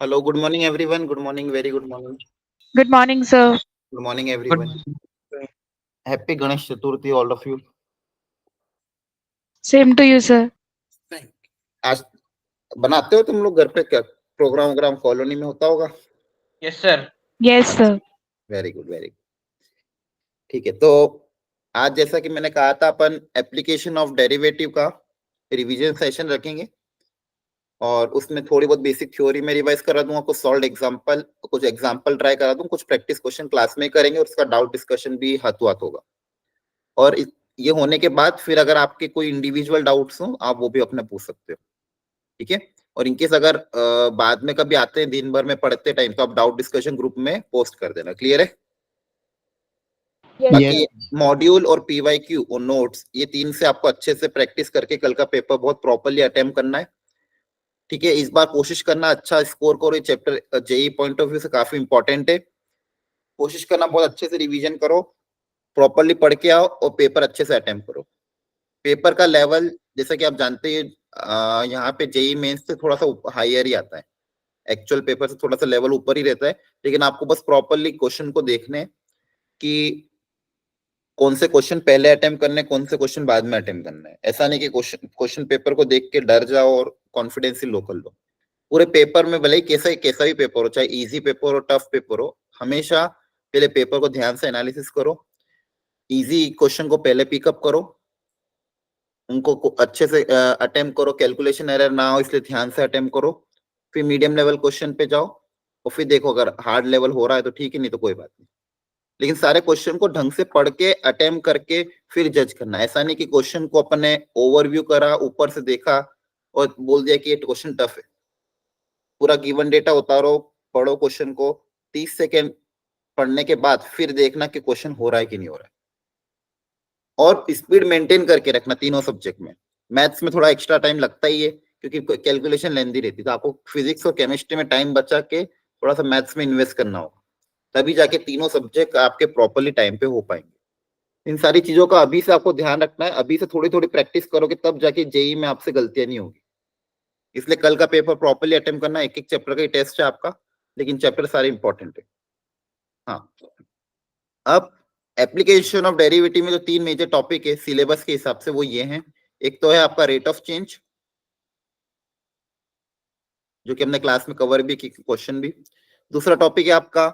Hello, good morning everyone. Good morning, very good morning. Good morning, sir. Good morning Good everyone. morning. Happy Ganesh Chaturthi, all of you. Same to you, sir. आज बनाते हो तुम लोग घर पे क्या programme वोग्राम colony में होता होगा? Yes, sir. Yes, sir. Very good very good. ठीक है, तो आज जैसा कि मैंने कहा था अपन एप्लीकेशन ऑफ डेरिवेटिव का रिवीजन सेशन रखेंगे और उसमें थोड़ी बहुत बेसिक थ्योरी में रिवाइज करा दूंगा, कुछ एग्जांपल ट्राई करा दूंगा, कुछ प्रैक्टिस क्वेश्चन क्लास में करेंगे और उसका डाउट डिस्कशन भी हाथों हाथ होगा। और ये होने के बाद फिर अगर आपके कोई इंडिविजुअल डाउट्स हो आप वो भी अपने पूछ सकते हो, ठीक है। और इनकेस अगर बाद में कभी आते हैं दिन भर में पढ़ते टाइम तो आप डाउट डिस्कशन ग्रुप में पोस्ट कर देना, क्लियर है। Yes, बाकी sir. मॉड्यूल और पीवाईक्यू और नोट्स ये तीन से आपको अच्छे से प्रैक्टिस करके कल का पेपर बहुत प्रॉपर्ली अटेम्प्ट करना है, ठीक है। इस बार कोशिश करना अच्छा स्कोर करो, ये chapter JEE point of view से काफी इंपॉर्टेंट है। कोशिश करना बहुत अच्छे से रिवीजन करो, प्रॉपर्ली पढ़ के आओ और पेपर अच्छे से अटेम्प्ट करो। पेपर का लेवल जैसा कि आप जानते हैं यहाँ पे जेई मेंस से थोड़ा सा हायर ही आता है, एक्चुअल पेपर से थोड़ा सा लेवल ऊपर ही रहता है, लेकिन आपको बस प्रॉपर्ली क्वेश्चन को देखने हैं कि कौन से क्वेश्चन पहले अटेम्प्ट करने हैं, कौन से क्वेश्चन बाद में अटेम्प्ट करना है। ऐसा नहीं कि क्वेश्चन पेपर को देख के डर जाओ और कॉन्फिडेंस ही लो कर लो। पूरे पेपर में भले ही कैसा भी पेपर हो, चाहे इजी पेपर हो टफ पेपर हो, हमेशा पहले पेपर को ध्यान से एनालिसिस करो, इजी क्वेश्चन को पहले पिकअप करो, उनको अच्छे से अटेम्प्ट करो, कैलकुलेशन एरर ना हो इसलिए ध्यान से अटेम्प्ट करो, फिर मीडियम लेवल क्वेश्चन पे जाओ और फिर देखो अगर हार्ड लेवल हो रहा है तो ठीक है, नहीं तो कोई बात नहीं। लेकिन सारे क्वेश्चन को ढंग से पढ़ के अटेम्प्ट करके फिर जज करना। ऐसा नहीं कि क्वेश्चन को अपने ओवरव्यू करा, ऊपर से देखा और बोल दिया कि ये क्वेश्चन टफ है। पूरा गिवन डेटा उतारो, पढ़ो क्वेश्चन को, 30 सेकेंड पढ़ने के बाद फिर देखना कि क्वेश्चन हो रहा है कि नहीं हो रहा है। और स्पीड मेंटेन करके रखना तीनों सब्जेक्ट में। मैथ्स में थोड़ा एक्स्ट्रा टाइम लगता ही है क्योंकि कैलकुलेशन लेंदी रहती है, तो आपको फिजिक्स और केमिस्ट्री में टाइम बचा के थोड़ा सा मैथ्स में इन्वेस्ट करना होगा, तभी जाके तीनों सब्जेक्ट आपके प्रॉपरली टाइम पे हो पाएंगे। इन सारी चीजों का अभी से आपको ध्यान रखना है, अभी से थोड़ी थोड़ी प्रैक्टिस करोगे तब जाके जेई में आपसे गलतियां नहीं होगी। इसलिए कल का पेपर प्रॉपरली अटेम्प्ट करना, एक एक चैप्टर का ही टेस्ट है आपका, लेकिन चैप्टर सारे इंपॉर्टेंट है। हाँ, अब एप्लीकेशन ऑफ डेरिवेटिव में जो तीन मेजर टॉपिक है सिलेबस के हिसाब से वो ये हैं। एक तो है आपका रेट ऑफ चेंज, जो कि हमने क्लास में कवर भी की, क्वेश्चन भी। दूसरा टॉपिक है आपका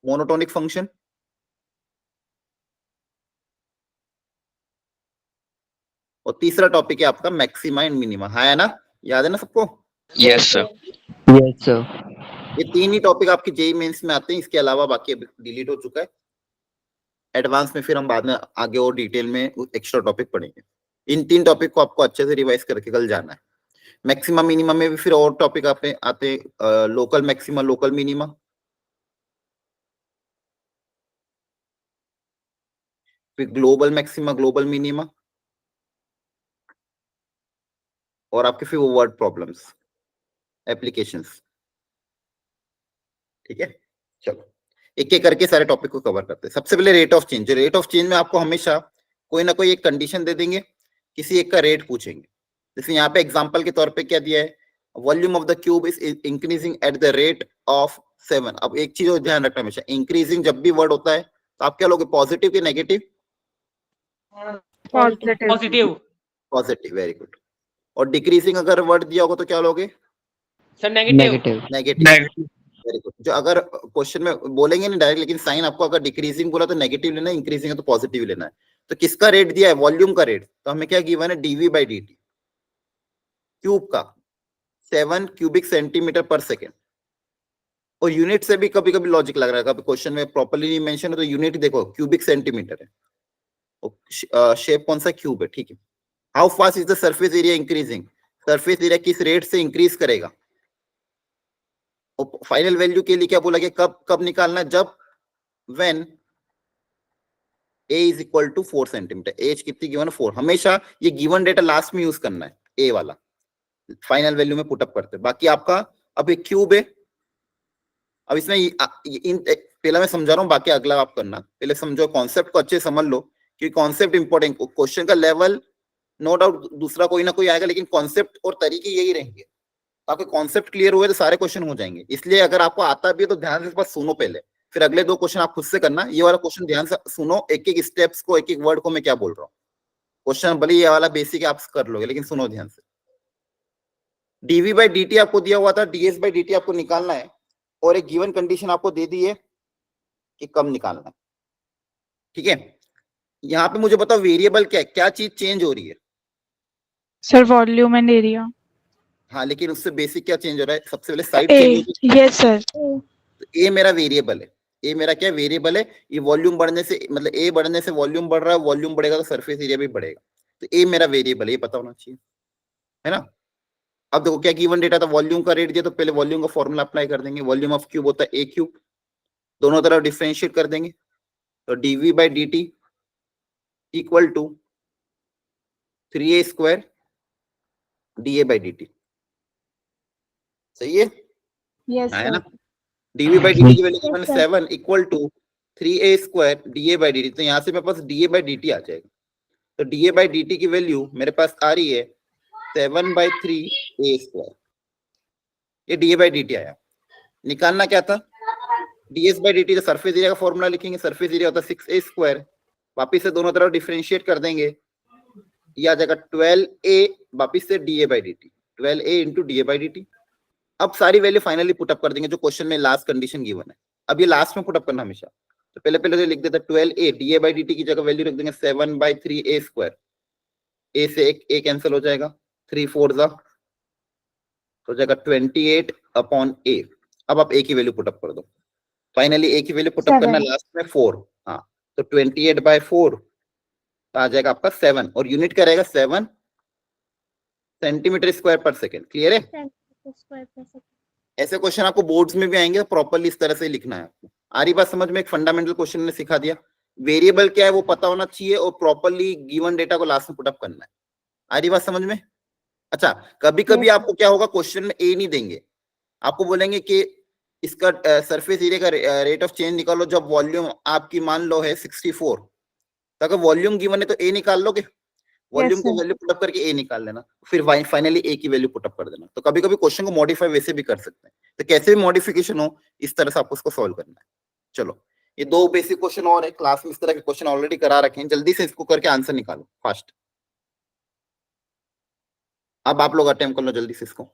मोनोटोनिक फंक्शन, और तीसरा टॉपिक है आपका मैक्सिमा एंड मिनिमा। हाँ है ना, याद है ना सबको? Yes, sir. Yes, sir. ये तीन ही टॉपिक आपके जेई मेंस में आते हैं, इसके अलावा बाकी डिलीट हो चुका है। एडवांस में फिर हम बाद में आगे और डिटेल में एक्स्ट्रा टॉपिक पढ़ेंगे। इन तीन टॉपिक को आपको अच्छे से रिवाइज करके कल जाना है। मैक्सिमा मिनिमा में भी फिर और टॉपिक आते लोकल मैक्सिमा, लोकल मिनिमा, फिर ग्लोबल मैक्सिमा, ग्लोबल मिनिमा, और आपके फिर वर्ड प्रॉब्लम्स, एप्लीकेशंस, ठीक है। चलो एक एक करके सारे टॉपिक को कवर करते हैं। सबसे पहले rate of change. Rate of change में आपको हमेशा कोई ना कोई एक कंडीशन दे देंगे, किसी एक का रेट पूछेंगे। जैसे यहाँ पे एग्जांपल के तौर पे क्या दिया है, volume of the cube is increasing at the rate of 7। अब एक चीज ध्यान रखना हमेशा, इंक्रीजिंग जब भी वर्ड होता है तो आप क्या लोगे, पॉजिटिव की negative? Positive. Positive. Positive, very good. और डिक्रीजिंग अगर वर्ड दिया होगा तो क्या लोगे? Sir, negative. Negative. Negative, very good. जो अगर क्वेश्चन में बोलेंगे नहीं डायरेक्ट, लेकिन साइन आपको अगर डिक्रीजिंग बोला तो नेगेटिव लेना है, इंक्रीजिंग है तो पॉजिटिव लेना है। तो किसका रेट दिया है? वॉल्यूम का रेट। तो हमें क्या गिवन है, dv by D t, cube का 7 क्यूबिक सेंटीमीटर पर सेकेंड। और यूनिट से भी कभी कभी लॉजिक लग रहा है, कभी क्वेश्चन में प्रॉपर्ली नहीं मेंशन है तो यूनिट देखो, क्यूबिक सेंटीमीटर है, शेप कौन सा, क्यूब है, ठीक है। How fast is the surface area increasing, surface area किस रेट से इंक्रीज करेगा। फाइनल वैल्यू के लिए क्या बोला गया, कब कब निकालना है, जब when a is equal to 4 centimetre. Edge कितनी गिवन है, 4। हमेशा ये गिवन डेटा लास्ट में यूज करना है, ए वाला फाइनल वैल्यू में पुटअप करते हैं। बाकी आपका अब एक क्यूब है। अब इसमें पहला मैं समझा रहा हूँ, बाकी अगला आप करना। पहले समझो, कॉन्सेप्ट को अच्छे से समझ लो, क्योंकि कॉन्सेप्ट इंपॉर्टेंट। क्वेश्चन का लेवल नो डाउट दूसरा कोई ना कोई आएगा, लेकिन कॉन्सेप्ट और तरीके यही रहेंगे। आपके कॉन्सेप्ट क्लियर हुए तो सारे क्वेश्चन हो जाएंगे। इसलिए अगर आपको आता भी है तो ध्यान से बस सुनो पहले, फिर अगले 2 क्वेश्चन आप खुद से करना। ये वाला क्वेश्चन ध्यान से सुनो, एक एक स्टेप्स को, एक एक वर्ड को मैं क्या बोल रहा हूँ। क्वेश्चन भले ये वाला बेसिक आप कर लोगे, लेकिन सुनो ध्यान से। डीवी बाई डी टी आपको दिया हुआ था, डीएस बाई डी टी आपको निकालना है, और एक गिवन कंडीशन आपको दे दी है कि कब निकालना है। ठीक है, यहाँ पे मुझे बताओ वेरिएबल क्या है, क्या चीज चेंज हो रही है? Sir, volume and area. हाँ, लेकिन उससे बेसिक क्या चेंज हो रहा है? सबसे पहले साइड A. चेंज हो रही Yes, sir. है। ए मेरा वेरिएबल है, ए मेरा क्या वेरिएबल है? ये वॉल्यूम बढ़ने से, मतलब ए बढ़ने से वॉल्यूम बढ़ रहा है, वॉल्यूम बढ़ेगा तो सरफेस एरिया भी बढ़ेगा। तो ए मेरा वेरिएबल है, ये पता होना चाहिए, है ना। अब देखो क्या गिवन डेटा था, वॉल्यूम का रेट दिया, तो पहले वॉल्यूम का फॉर्मूला अप्लाई कर देंगे। वॉल्यूम ऑफ क्यूब होता है ए क्यूब, दोनों तरफ डिफरेंशिएट कर देंगे, तो DV by D T equal to 3a² D A by D T. सही है? Yes, है sir. ना। डीवी बाई डी टी की value given 7 equal to 3a² D A by D T. तो यहाँ से मेरे पास D A by D T आ जाएगा। तो D A by D T की वैल्यू मेरे पास आ रही है 7/3a²। ये D A by D T आया। निकालना क्या था? DS by D T. तो सरफेस एरिया का फॉर्मूला लिखेंगे, सरफेस एरिया होता है 6a²। वापिस से दोनों तरफ डिफरेंशिएट कर देंगे, ये आ जाएगा 12a, वापिस से D A by D T, 12a into D A by D T. अब सारी वैल्यू फाइनली पुटअप कर देंगे जो क्वेश्चन में लास्ट कंडीशन गिवन है। अब ये लास्ट में पुटअप करना हमेशा, तो पहले पहले तो लिख देता 12a, D A by D T की जगह वैल्यू रख देंगे 7/3a²। ए से एक ए कैंसिल हो जाएगा, 3 4 हो जाएगा 28/a। अब आप ए की वैल्यू पुटअप कर दो। फाइनली ए की वैल्यू पुटअप करना 7. लास्ट में 4। हाँ, तो 28/4 आ जाएगा आपका 7, और यूनिट का रहेगा 7 सेंटीमीटर स्क्वायर पर सेकेंड। क्लियर है? ऐसे क्वेश्चन आपको बोर्ड्स में भी आएंगे, प्रॉपर्ली इस तरह से लिखना है आपको। आ रही बात समझ में? एक फंडामेंटल क्वेश्चन ने सिखा दिया, वेरिएबल क्या है वो पता होना चाहिए, और प्रॉपर्ली गिवन डेटा को लास्ट में पुटअप करना है। आ रही बात समझ में? अच्छा, कभी कभी Yes, आपको क्या होगा, क्वेश्चन में ए नहीं देंगे, आपको बोलेंगे कि इसका सरफेस एरिया का रेट ऑफ चेंज निकालो जब वॉल्यूम आपकी मान लो है 64। तो अगर वॉल्यूम गिवन है तो ए निकाल लोगे, वॉल्यूम Yes, को sir. वैल्यू पुटअप करके ए निकाल लेना, फिर फाइनली ए की वैल्यू पुटअप कर देना। तो कभी कभी क्वेश्चन को मॉडिफाई वैसे भी कर सकते हैं, तो कैसे भी मॉडिफिकेशन हो इस तरह से आपको उसको सॉल्व करना है। चलो, ये 2 बेसिक क्वेश्चन और है, क्लास में इस तरह के क्वेश्चन ऑलरेडी करा रखे हैं, जल्दी से इसको करके आंसर निकालो फास्ट। अब आप लोग अटेम्प्ट कर लो जल्दी से इसको।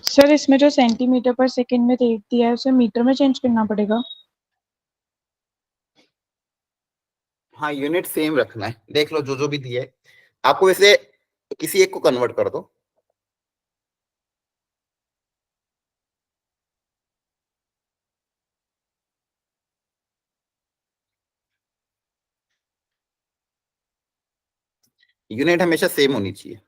Sir, इसमें जो सेंटीमीटर पर सेकेंड में रेट दिया है उसे मीटर में चेंज करना पड़ेगा। हाँ, यूनिट सेम रखना है, देख लो जो जो भी दिया है आपको, वैसे किसी एक को कन्वर्ट कर दो। यूनिट हमेशा सेम होनी चाहिए।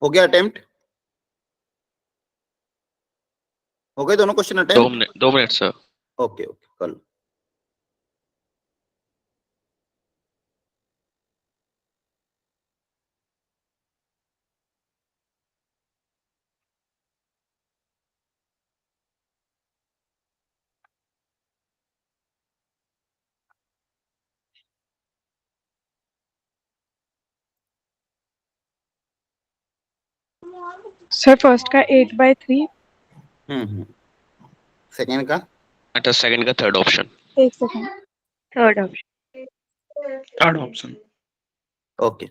हो गया अटेम्प्ट? हो गए दोनों question attempt? 2 minute sir. Okay okay, कर लो। सर फर्स्ट का 8/3। सेकेंड का अच्छा सेकंड का थर्ड ऑप्शन। एक second, third option. Third option. Okay.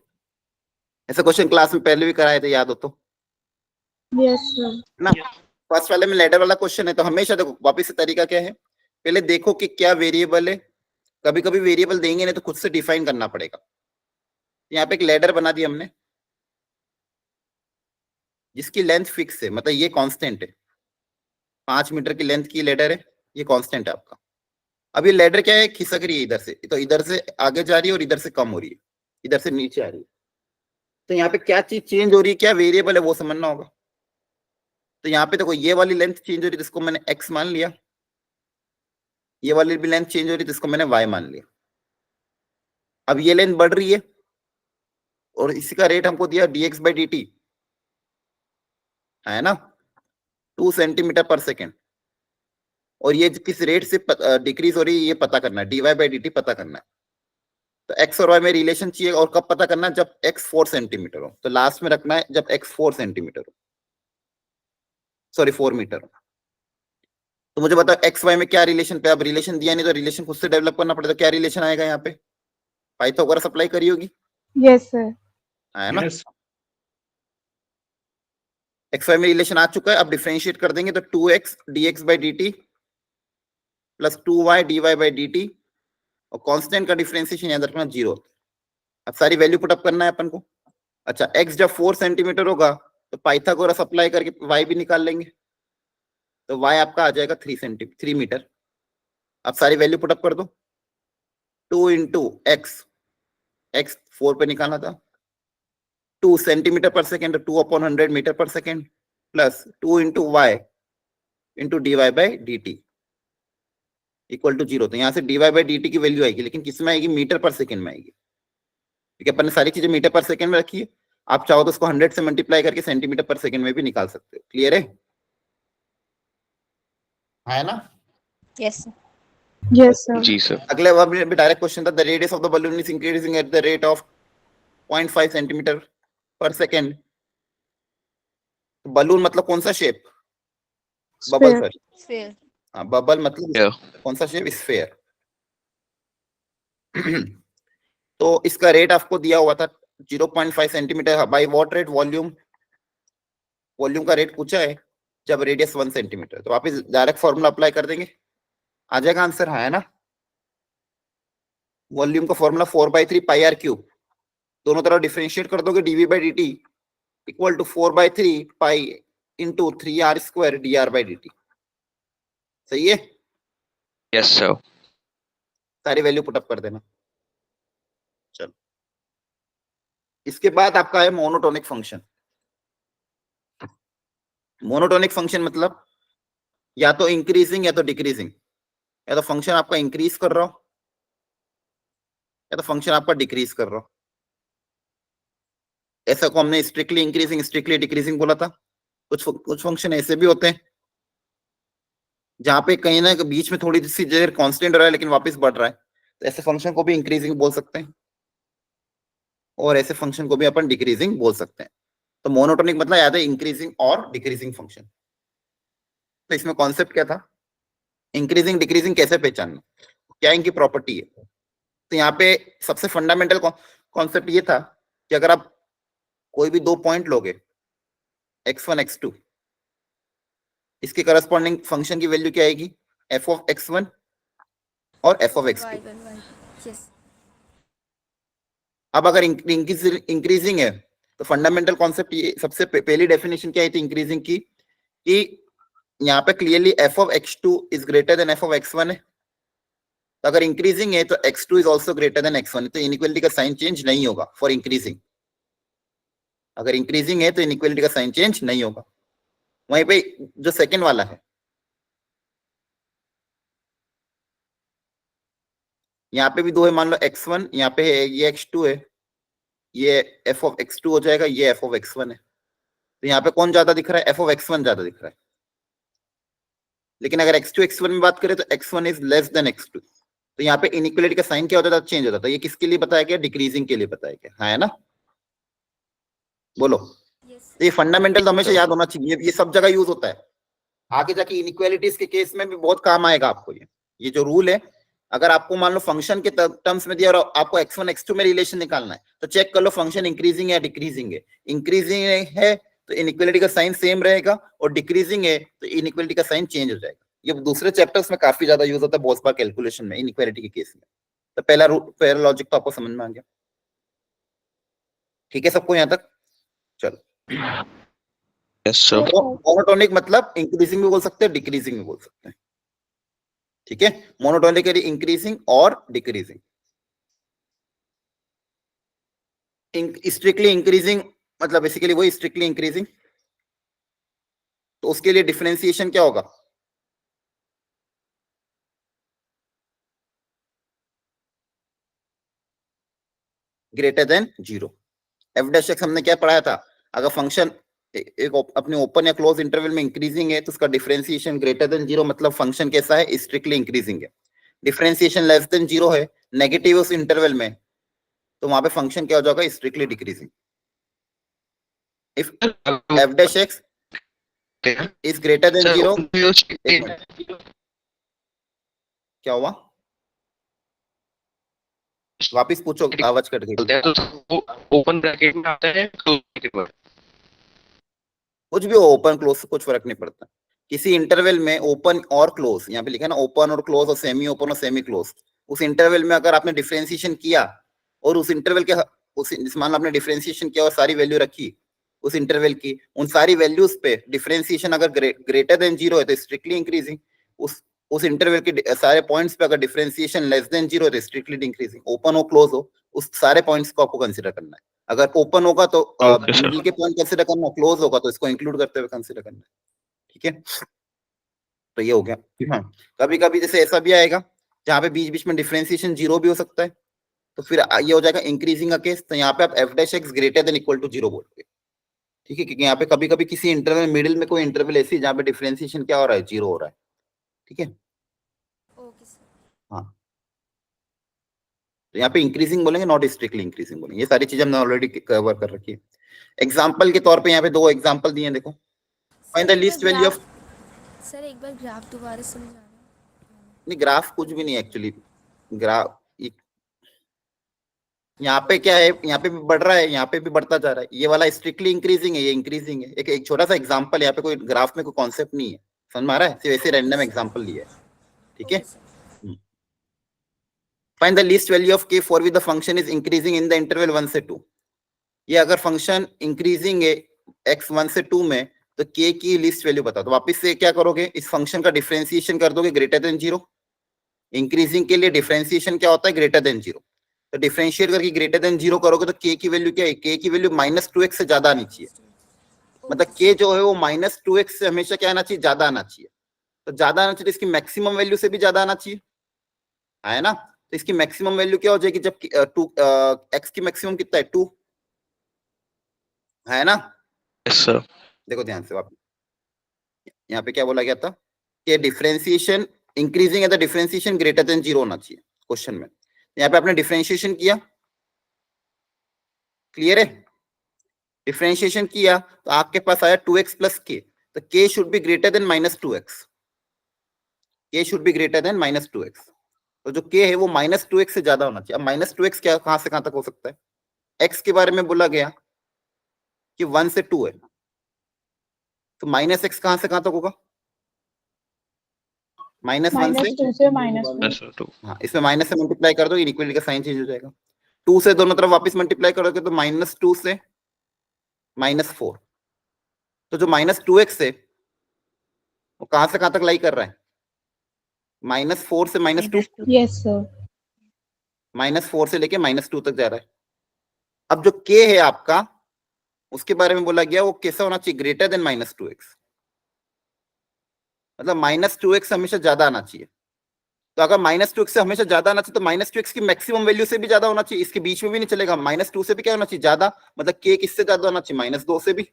ऐसा क्वेश्चन क्लास में पहले भी कराए थे, याद हो तो यस सर। ना। फर्स्ट वाले में लेटर वाला क्वेश्चन है, तो हमेशा देखो वापिस से तरीका क्या है, पहले देखो कि क्या वेरिएबल है। कभी कभी वेरिएबल देंगे नहीं तो खुद से डिफाइन करना पड़ेगा। यहाँ पे एक लेडर बना दिया हमने जिसकी लेंथ फिक्स है, मतलब ये कांस्टेंट है, 5 मीटर की लेंथ की लेडर है, ये कांस्टेंट है आपका। अब ये लेडर क्या है, खिसक रही है इधर से, तो इधर से आगे जा रही है और इधर से कम हो रही है, इधर से नीचे आ रही है। तो यहाँ पे क्या चीज चेंज हो रही है, क्या वेरिएबल है वो समझना होगा। तो यहाँ पे देखो ये वाली लेंथ चेंज हो रही है, जिसको मैंने x मान लिया, ये वाली भी लेंथ चेंज हो रही है, जिसको मैंने y मान लिया। अब ये लेंथ बढ़ रही है और इसी का रेट हमको दिया dx/dt है ना, 2 सेंटीमीटर पर सेकेंड। और ये किस रेट से डिक्रीज हो रही है ये पता करना है, dy/dt पता करना है। तो x और y में रिलेशन चाहिए, और कब पता करना है, जब x 4 सेंटीमीटर हो। तो लास्ट में रखना है जब x 4 सेंटीमीटर हो, सॉरी 4 मीटर हो। तो मुझे बताओ एक्स वाई में क्या रिलेशन पे, अब रिलेशन दिया नहीं तो रिलेशन खुद से डेवलप करना पड़ेगा। क्या रिलेशन आएगा यहाँ पे, पाइथागोरस अप्लाई करी होगी, यस सर। है ना। यस। एक्स वाई में रिलेशन आ चुका है, अब डिफरेंशिएट कर देंगे तो 2x dx/dt plus 2y dy/dt, और कांस्टेंट का डिफरेंशिएशन याद रखना 0। अब सारी वैल्यू पुट अप करना है अपन को। अच्छा x जब 4 सेंटीमीटर होगा तो पाइथागोरस अप्लाई करके y भी निकाल लेंगे, तो y आपका आ जाएगा 3 मीटर। अब सारी वैल्यू पुट अप कर दो, 2 इंटू x 4 पे निकालना था, 2 centimetre per second, 2/100 metre per second, plus 2 into y into dy/dt equal to 0। तो यहाँ से dy/dt की वैल्यू आएगी, लेकिन किस में आएगी, मीटर पर सेकेंड में आएगी। ठीक है, अपन ने सारी चीजें मीटर पर सेकेंड में रखी है। आप चाहो तो उसको 100 से मल्टीप्लाई करके सेंटीमीटर पर सेकेंड में भी निकाल सकते हो। क्लियर है ना। Yes yes sir. जी सर। अगले भी डायरेक्ट क्वेश्चन था, the radius of the balloon is increasing at the rate of 0.5 centimetre per second. Balloon मतलब कौन सा shape, bubble sphere. Sir. Sphere हाँ बबल मतलब Yeah. कौन सा शेप, स्फेयर। तो इसका रेट आपको दिया हुआ था 0.5 centimetre by what rate, volume. Volume का रेट पूछा है जब रेडियस 1 सेंटीमीटर। तो आप इस डायरेक्ट फॉर्मूला अप्लाई कर देंगे, आ जाएगा आंसर, है ना। वॉल्यूम का फॉर्मूला 4/3 पाई आर क्यूब, दोनों तरफ डिफरेंशिएट कर दोगे, dv/dt equal to 4/3 pi into 3r² dr/dt। सही है, Yes sir. सारी वैल्यू पुटअप कर देना। चलो इसके बाद आपका है मोनोटोनिक फंक्शन। मोनोटोनिक फंक्शन मतलब या तो इंक्रीजिंग या तो डिक्रीजिंग, या तो फंक्शन आपका इंक्रीज कर रहा हो या तो फंक्शन आपका डिक्रीज कर रहा हो। ऐसा को हमने स्ट्रिक्टली इंक्रीजिंग स्ट्रिक्टली डिक्रीजिंग बोला था। कुछ फंक्शन ऐसे भी होते हैं जहां पे कहीं ना बीच में थोड़ी सी देर कांस्टेंट रहा है लेकिन वापस बढ़ रहा है, तो ऐसे फंक्शन को भी इंक्रीजिंग बोल सकते हैं, और ऐसे फंक्शन को भी अपन डिक्रीजिंग बोल सकते हैं। तो मोनोटोनिक मतलब याद है इंक्रीजिंग और डिक्रीजिंग फंक्शन। तो इसमें कॉन्सेप्ट क्या था, इंक्रीजिंग डिक्रीजिंग कैसे पहचानना, क्या इनकी प्रॉपर्टी है। तो यहाँ पे सबसे फंडामेंटल कॉन्सेप्ट ये था कि अगर आप कोई भी 2 पॉइंट लोगे x1 x2, इसके करस्पॉन्डिंग फंक्शन की वैल्यू क्या आएगी, f(x1) और f(x2). यस अब अगर इंक्रीजिंग है तो फंडामेंटल कॉन्सेप्ट ये, सबसे पहली डेफिनेशन क्या आई थी इंक्रीजिंग की, कि यहाँ पे clearly f(x2) is greater than f(x1) है। तो अगर इंक्रीजिंग है तो x2 is also greater than x1, तो इनइक्वालिटी का साइन चेंज नहीं होगा फॉर इंक्रीजिंग। अगर इंक्रीजिंग है तो इनइक्वालिटी का साइन चेंज नहीं होगा। वहीं पे जो सेकंड वाला है, यहाँ पे भी 2 है, मान लो x1 यहाँ पे है, ये x2 है, ये f(x2) हो जाएगा, ये f(x1) है। तो यहाँ पे कौन ज्यादा दिख रहा है, f(x1) ज्यादा दिख रहा है। लेकिन अगर x2 x1 में बात करें तो x1 is less than x2, तो यहाँ पे इनइक्वालिटी का साइन क्या होता था, चेंज होता था। ये किसके लिए बताया गया, डिक्रीजिंग के लिए बताया गया, है ना। बोलो यस ये फंडामेंटल तो हमेशा याद होना चाहिए, ये सब जगह यूज होता है, आगे जाके इनइक्वालिटीज के केस में भी बहुत काम आएगा आपको। ये जो रूल है, अगर आपको मान लो फंक्शन के टर्म्स में दिया और आपको x1 x2 में रिलेशन निकालना है तो चेक कर लो फंक्शन इंक्रीजिंग है डिक्रीजिंग है। इंक्रीजिंग है तो इनइक्वालिटी का साइन सेम रहेगा, और डिक्रीजिंग है तो इनइक्वालिटी का साइन चेंज हो जाएगा। ये दूसरे चैप्टर्स में काफी ज्यादा यूज होता है बोल्ट्जबार कैलकुलेशन में इनइक्वालिटी के केस में। तो पहला लॉजिक तो आपको समझ में आ गया, ठीक है सबको यहाँ तक? चलो, Yes, sir. मोनोटोनिक मतलब इंक्रीजिंग भी बोल सकते हैं डिक्रीजिंग भी बोल सकते हैं, ठीक है? मोनोटोनिकली इंक्रीजिंग और डिक्रीजिंग। स्ट्रिक्टली इंक्रीजिंग मतलब बेसिकली वही स्ट्रिक्टली इंक्रीजिंग, तो उसके लिए डिफरेंशिएशन क्या होगा? Greater than 0। F dash x हमने क्या पढ़ाया था? अगर फंक्शन एक अपने ओपन या क्लोज इंटरवल में इंक्रीजिंग है तो उसका डिफरेंशिएशन ग्रेटर देन 0 मतलब फंक्शन कैसा है? स्ट्रिक्टली इंक्रीजिंग है। डिफरेंशिएशन लेस देन 0 है, नेगेटिव उस इंटरवल में, तो वहां पे फंक्शन क्या हो जाएगा? Strictly decreasing. If F dash x is greater than 0, क्या हुआ? वापिस पूछो, आवाज कट गई। ओपन ब्रैकेट में आता है, क्लोज ब्रैकेट में। कुछ भी हो, ओपन क्लोज से कुछ फर्क नहीं पड़ता। किसी इंटरवल में ओपन और क्लोज, यहाँ पे लिखा है ना ओपन और क्लोज और सेमी ओपन और सेमी क्लोज, उस इंटरवल में अगर आपने डिफरेंशिएशन किया और उस इंटरवल के मान लो आपने डिफरेंशिएशन किया और सारी वैल्यू रखी उस इंटरवल की, उन सारी वैल्यूज पे डिफरेंशिएशन अगर ग्रेटर देन 0 है तो स्ट्रिक्टली इंक्रीजिंग। उस इंटरवल के सारे पॉइंट्स पे अगर डिफरेंशिएशन लेस देन 0 है तो स्ट्रिक्टली डिक्रीजिंग। ओपन हो क्लोज हो, उस सारे पॉइंट्स को आपको कंसीडर करना है। अगर ओपन होगा तो Okay, sir. मिडिल के पॉइंट कंसीडर करना, क्लोज होगा तो इसको इंक्लूड करते हुए कंसीडर करना है, ठीक है? तो ये हो गया। हाँ, कभी कभी जैसे ऐसा भी आएगा जहाँ पे बीच बीच में डिफरेंशिएशन 0 भी हो सकता है, तो फिर ये हो जाएगा इंक्रीजिंग का केस। तो यहाँ पे आप f dash x greater than equal to 0 बोलोगे, ठीक है? क्योंकि यहाँ पे कभी कभी किसी इंटरवल मिडिल में कोई इंटरवल ऐसी जहाँ पे डिफरेंशिएशन क्या हो रहा है? 0 हो रहा है, ठीक है? Okay, sir. हाँ, तो यहाँ पे इंक्रीजिंग बोलेंगे, नॉट स्ट्रिक्टली इंक्रीजिंग बोलेंगे। ये सारी चीजें हमने ऑलरेडी कवर कर रखी है। एग्जाम्पल के तौर पे यहाँ पे 2 एग्जाम्पल दिए हैं, देखो। फाइंड द एक least bar value of, sir एक बार ग्राफ दोबारा समझाना। नहीं ग्राफ कुछ भी नहीं एक्चुअली। ग्राफ यहाँ पे क्या है? यहाँ पे भी बढ़ रहा है, यहाँ पे भी बढ़ता जा रहा है। ये वाला स्ट्रिक्टली इंक्रीजिंग है, ये इंक्रीजिंग है। एक छोटा सा एग्जांपल, यहाँ पे कोई ग्राफ में कोई कॉन्सेप्ट नहीं है, समझ में आ रहा है? सिर्फ ऐसे रैंडम एग्जांपल लिया है, ठीक है? Find the least value of k for which the function is increasing in the interval 1 से 2। ये अगर फंक्शन इंक्रीजिंग है x 1 से 2 में तो k की लीस्ट वैल्यू बताओ। तो वापस से क्या करोगे? इस फंक्शन का डिफरेंशिएशन कर दोगे ग्रेटर देन 0। इंक्रीजिंग के लिए डिफरेंशिएशन क्या होता है? Greater than 0। तो डिफरेंशिएट करके ग्रेटर देन 0 करोगे तो k की वैल्यू क्या है? k की वैल्यू -2x से ज्यादा आनी चाहिए। मतलब k जो है वो -2x से हमेशा क्या आना चाहिए? ज्यादा आना चाहिए। तो ज्यादा आना चाहिए, इसकी मैक्सिमम वैल्यू से भी ज्यादा आना चाहिए, है ना? तो इसकी मैक्सिमम वैल्यू क्या हो जाएगी? जब x की मैक्सिमम कितना है? 2 है ना? Yes, sir. देखो ध्यान से, वापस यहाँ पे क्या बोला गया था कि डिफरेंशिएशन इंक्रीजिंग है तो डिफरेंशिएशन ग्रेटर देन 0 होना चाहिए क्वेश्चन में। यहाँ पे आपने डिफरेंशिएशन किया, क्लियर है? डिफरेंशिएशन किया तो आपके पास आया 2x प्लस k, तो k should be greater than -2x। k should be greater than -2x। तो जो k है वो -2x से ज्यादा होना चाहिए। अब -2x क्या कहां से कहां तक हो सकता है? x के बारे में बोला गया कि 1 से 2 है, तो -x कहां से कहां तक होगा? -1 से -2 से -4। Yes, sir. Two. हाँ, इसमें माइनस से मल्टीप्लाई कर दो, इनइक्वालिटी का साइन चेंज हो जाएगा। 2 से दोनों तरफ वापस मल्टीप्लाई करोगे तो -2 से -4। तो जो -2x है वो कहां से कहां तक लाई कर रहा है? -4 से -2, यस सर। -4 से लेके -2 तक जा रहा है। अब जो k है आपका, उसके बारे में बोला गया वो कैसा होना चाहिए? Greater than -2x। मतलब -2x हमेशा ज्यादा आना चाहिए। तो अगर -2x से हमेशा ज्यादा आना चाहिए तो -2x की मैक्सिमम वैल्यू से भी ज्यादा होना चाहिए, इसके बीच में भी नहीं चलेगा। -2 से भी क्या होना चाहिए? ज्यादा। मतलब k किससे ज्यादा होना चाहिए? -2 से भी,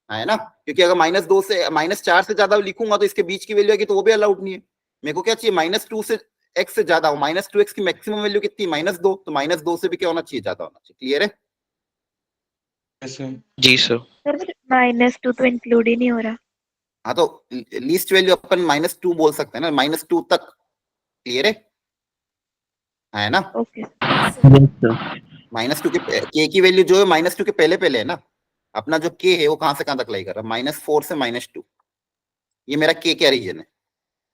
है ना? क्योंकि अगर -2 से -4 से ज्यादा लिखूंगा तो इसके बीच की वैल्यू आएगी, तो वो भी अलाउड नहीं है। मेरे को क्या चाहिए? -2 से x से ज्यादा हो। -2x की मैक्सिमम वैल्यू कितनी? -2, तो -2 से भी क्या होना चाहिए? ज्यादा होना चाहिए। क्लियर है? Yes, sir. जी सर। सर -2 तो इंक्लूड ही नहीं हो रहा। हाँ तो लीस्ट वैल्यू अपन -2 बोल सकते हैं ना, -2 तक। क्लियर है ना? Okay yes sir. Yes sir. -2 के की वैल्यू जो है -2 के पहले पहले है ना। अपना जो के है वो कहां से कहां तक लाई कर रहा है, -4 से -2। ये मेरा के क्या रीजन है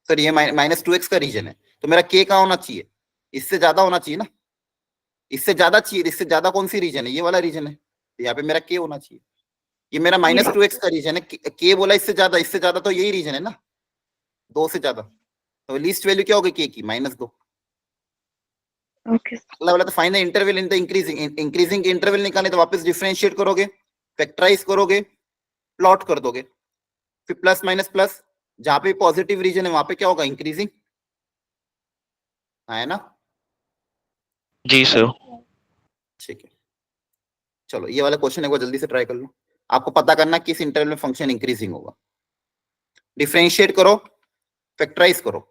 सर? ये -2x का रीजन है। तो मेरा के कहाँ होना चाहिए? इससे ज्यादा होना चाहिए ना। इससे ज्यादा चाहिए, इससे ज्यादा कौन सी रीजन है? ये वाला रीजन है। तो यहाँ पे मेरा के होना चाहिए। ये मेरा -2x का रीजन है। के बोला इससे ज्यादा तो यही रीजन है ना, 2 से ज्यादा। तो लीस्ट वैल्यू क्या होगी के की? -2। ओके अगला वाला तो find the interval in the increasing interval निकालने, तो वापस डिफरेंशिएट करोगे, फैक्टराइज करोगे, प्लॉट कर दोगे, फिर प्लस माइनस प्लस। जहां पे पॉजिटिव रीजन है वहां पे क्या होगा? इंक्रीजिंग है ना। जी सर। ठीक है, चलो ये वाला क्वेश्चन एक बार जल्दी से ट्राई कर लो। आपको पता करना किस इंटरवल में फंक्शन इंक्रीजिंग होगा। डिफरेंशिएट करो, फैक्टराइज करो।